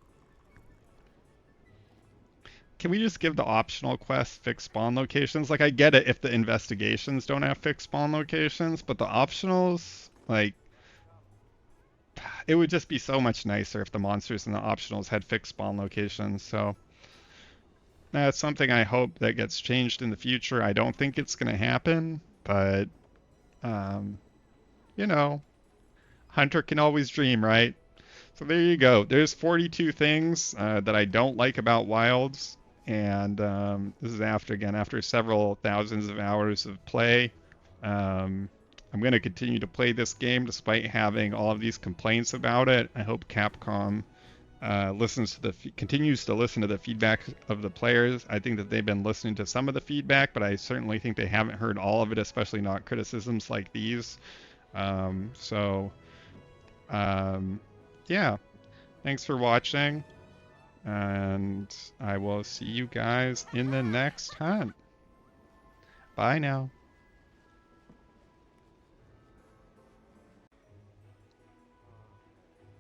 can we just give the optional quests fixed spawn locations? Like, I get it if the investigations don't have fixed spawn locations, but the optionals, like, it would just be so much nicer if the monsters in the optionals had fixed spawn locations. So that's something I hope that gets changed in the future. I don't think it's going to happen, but, um, you know, Hunter can always dream, right? So there you go. There's 42 things that I don't like about Wilds, and this is after several thousands of hours of play. I'm going to continue to play this game despite having all of these complaints about it. I hope Capcom continues to listen to the feedback of the players. I think that they've been listening to some of the feedback, but I certainly think they haven't heard all of it, especially not criticisms like these. So yeah, thanks for watching, and I will see you guys in the next hunt. Bye now.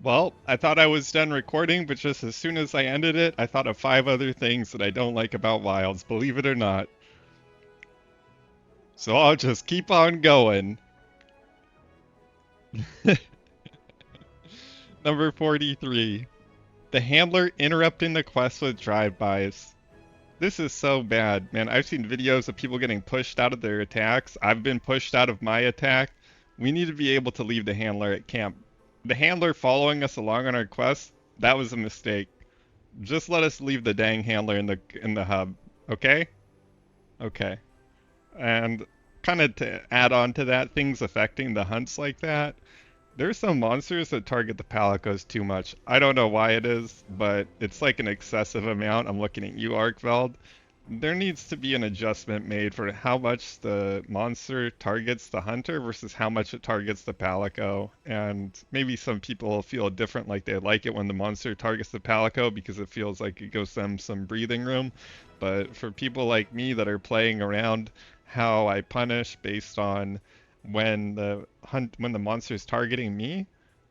Well, I thought I was done recording, but just as soon as I ended it, I thought of 5 other things that I don't like about Wilds, believe it or not. So I'll just keep on going. Number 43. The handler interrupting the quest with drive-bys. This is so bad, man. I've seen videos of people getting pushed out of their attacks. I've been pushed out of my attack. We need to be able to leave the handler at camp. The handler following us along on our quest, that was a mistake. Just let us leave the dang handler in the hub, okay? Okay. And kind of to add on to that, things affecting the hunts like that. There's some monsters that target the Palicos too much. I don't know why it is, but it's like an excessive amount. I'm looking at you, Arkveld. There needs to be an adjustment made for how much the monster targets the hunter versus how much it targets the Palico. And maybe some people feel different, like they like it when the monster targets the Palico because it feels like it gives them some breathing room. But for people like me that are playing around how I punish based on when the monster is targeting me,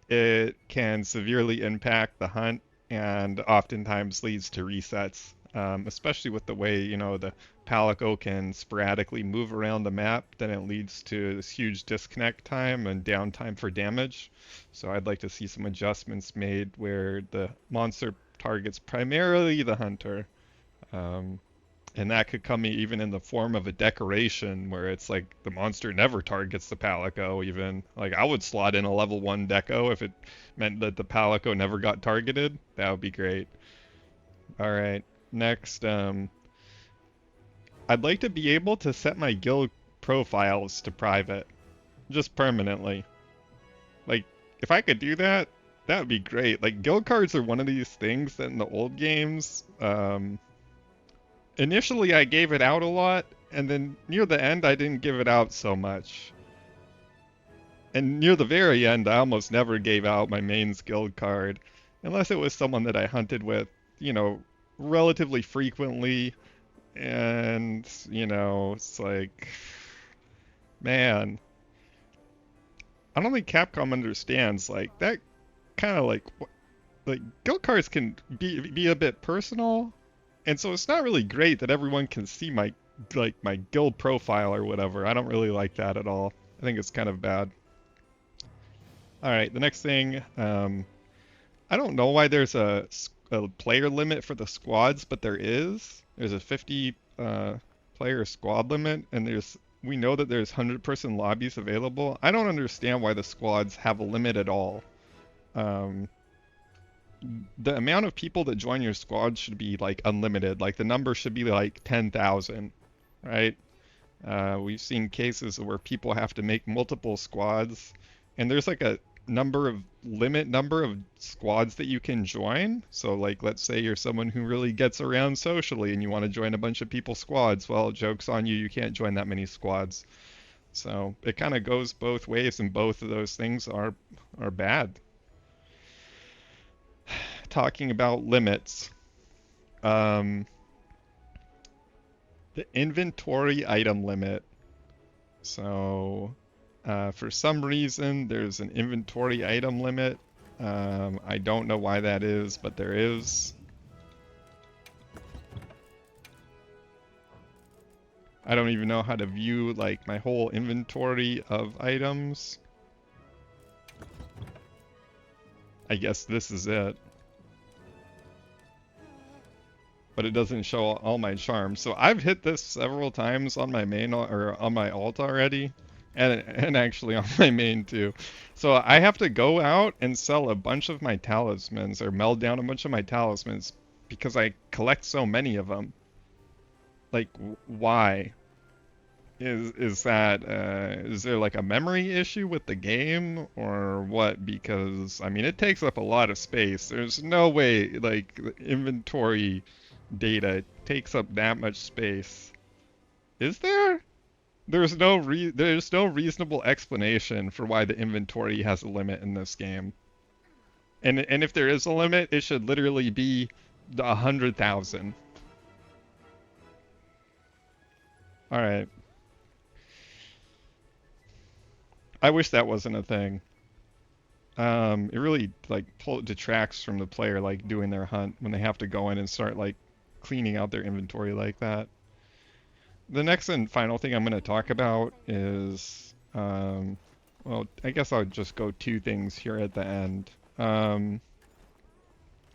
it can severely impact the hunt and oftentimes leads to resets. Especially with the way, you know, the Palico can sporadically move around the map, then it leads to this huge disconnect time and downtime for damage. So I'd like to see some adjustments made where the monster targets primarily the hunter. And that could come even in the form of a decoration where it's like the monster never targets the Palico even. Like I would slot in a level 1 deco if it meant that the Palico never got targeted. That would be great. Alright, next, I'd like to be able to set my guild profiles to private. Just permanently. Like, if I could do that, that would be great. Like, guild cards are one of these things that in the old games, initially I gave it out a lot, and then near the end I didn't give it out so much. And near the very end I almost never gave out my mains guild card, unless it was someone that I hunted with, you know, relatively frequently, and, you know, it's like, man, I don't think Capcom understands, like, that kind of, like, guild cards can be a bit personal, and so it's not really great that everyone can see my guild profile or whatever. I don't really like that at all. I think it's kind of bad. Alright, the next thing, I don't know why there's a player limit for the squads, but there is. There's a 50 player squad limit, and we know that there's 100-person lobbies available. I don't understand why the squads have a limit at all. The amount of people that join your squad should be like unlimited. Like the number should be like 10,000, right? We've seen cases where people have to make multiple squads, and there's like a number of squads that you can join. So like, let's say you're someone who really gets around socially and you want to join a bunch of people's squads. Well, joke's on you, you can't join that many squads. So it kind of goes both ways, and both of those things are bad. Talking about limits, the inventory item limit. So For some reason, there's an inventory item limit. I don't know why that is, but there is. I don't even know how to view like my whole inventory of items. I guess this is it. But it doesn't show all my charms. So I've hit this several times on my main or on my alt already, and actually on my main too. So I have to go out and sell a bunch of my talismans or meld down a bunch of my talismans because I collect so many of them. Like, why? Is that is there like a memory issue with the game or what? Because I mean it takes up a lot of space. There's no way like the inventory data takes up that much space. Is there? There's no reasonable explanation for why the inventory has a limit in this game. And if there is a limit, it should literally be 100,000. All right. I wish that wasn't a thing. It really like detracts from the player like doing their hunt when they have to go in and start like cleaning out their inventory like that. The next and final thing I'm going to talk about is, well, I guess I'll just go two things here at the end.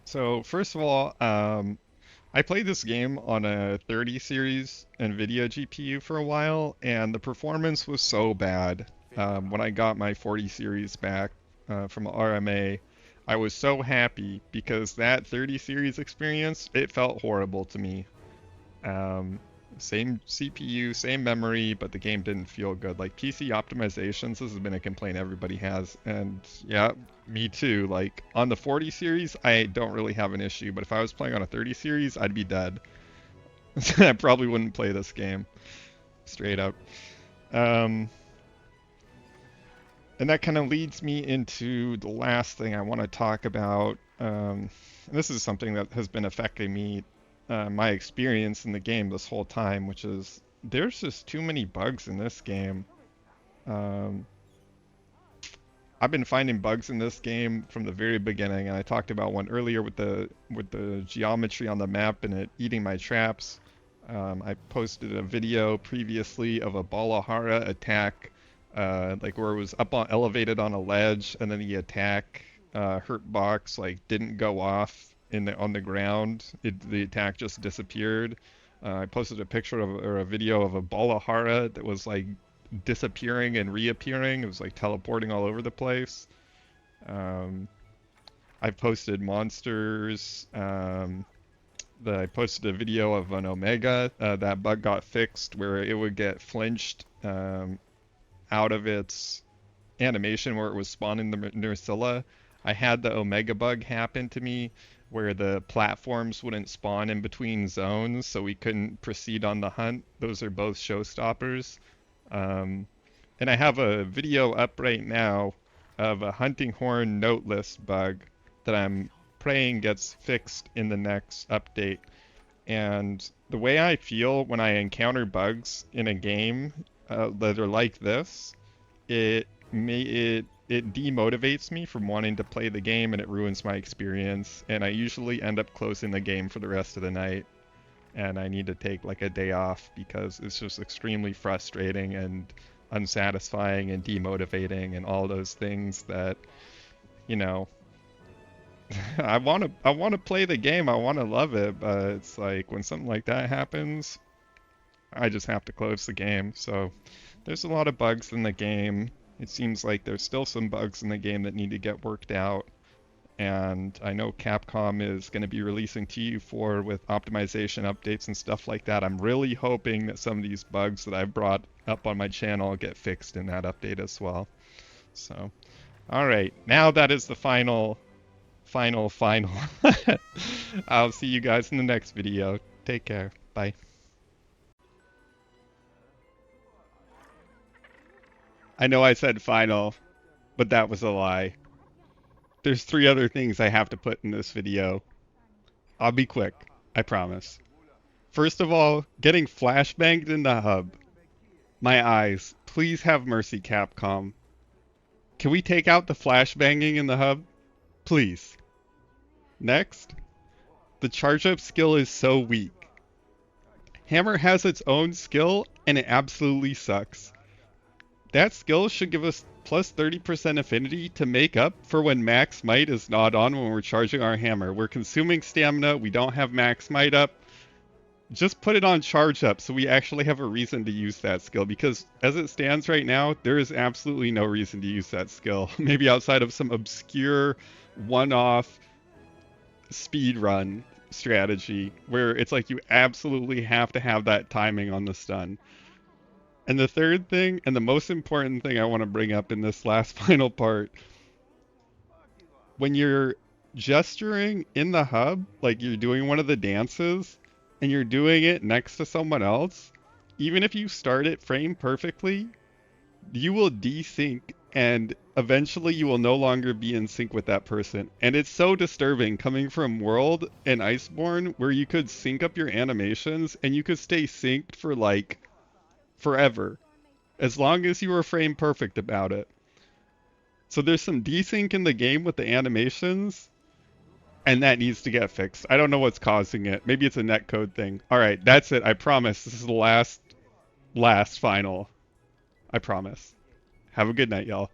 So first of all, I played this game on a 30 series NVIDIA GPU for a while, and the performance was so bad. When I got my 40 series back from RMA, I was so happy because that 30 series experience, it felt horrible to me. Same CPU, same memory, but the game didn't feel good. Like PC optimizations, this has been a complaint everybody has, and yeah, me too. Like on the 40 series, I don't really have an issue, but if I was playing on a 30 series, I'd be dead. I probably wouldn't play this game, straight up. And that kind of leads me into the last thing I want to talk about. This is something that has been affecting me, my experience in the game this whole time, which is there's just too many bugs in this game. I've been finding bugs in this game from the very beginning, and I talked about one earlier with the geometry on the map and it eating my traps. I posted a video previously of a Balahara attack, like where it was elevated on a ledge, and then the attack hurt box like didn't go off on the ground. The attack just disappeared. I posted a picture or a video of a Balahara that was like disappearing and reappearing. It was like teleporting all over the place. I posted monsters. I posted a video of an Omega. That bug got fixed where it would get flinched out of its animation where it was spawning the Nerscylla. I had the Omega bug happen to me where the platforms wouldn't spawn in between zones, so we couldn't proceed on the hunt. Those are both showstoppers. And I have a video up right now of a hunting horn note list bug that I'm praying gets fixed in the next update. And the way I feel when I encounter bugs in a game that are like this, it demotivates me from wanting to play the game, and it ruins my experience, and I usually end up closing the game for the rest of the night, and I need to take like a day off because it's just extremely frustrating and unsatisfying and demotivating and all those things that, you know, I want to play the game, I want to love it, but it's like when something like that happens, I just have to close the game. So there's a lot of bugs in the game. It seems like there's still some bugs in the game that need to get worked out. And I know Capcom is going to be releasing TU4 with optimization updates and stuff like that. I'm really hoping that some of these bugs that I've brought up on my channel get fixed in that update as well. So, alright, now that is the final. I'll see you guys in the next video. Take care. Bye. I know I said final, but that was a lie. There's 3 other things I have to put in this video. I'll be quick, I promise. First of all, getting flashbanged in the hub. My eyes. Please have mercy, Capcom. Can we take out the flashbanging in the hub? Please. Next. The charge up skill is so weak. Hammer has its own skill, and it absolutely sucks. That skill should give us plus 30% affinity to make up for when max might is not on when we're charging our hammer. We're consuming stamina, we don't have max might up. Just put it on charge up so we actually have a reason to use that skill, because as it stands right now, there is absolutely no reason to use that skill. Maybe outside of some obscure one-off speed run strategy where it's like you absolutely have to have that timing on the stun. And the third thing, and the most important thing I want to bring up in this last final part, when you're gesturing in the hub, like you're doing one of the dances, and you're doing it next to someone else, even if you start it frame perfectly, you will desync and eventually you will no longer be in sync with that person. And it's so disturbing coming from World and Iceborne where you could sync up your animations and you could stay synced for like forever, as long as you were frame perfect about it. So there's some desync in the game with the animations, and that needs to get fixed. I don't know what's causing it. Maybe it's a netcode thing. All right, that's it. I promise. This is the last final. I promise. Have a good night, y'all.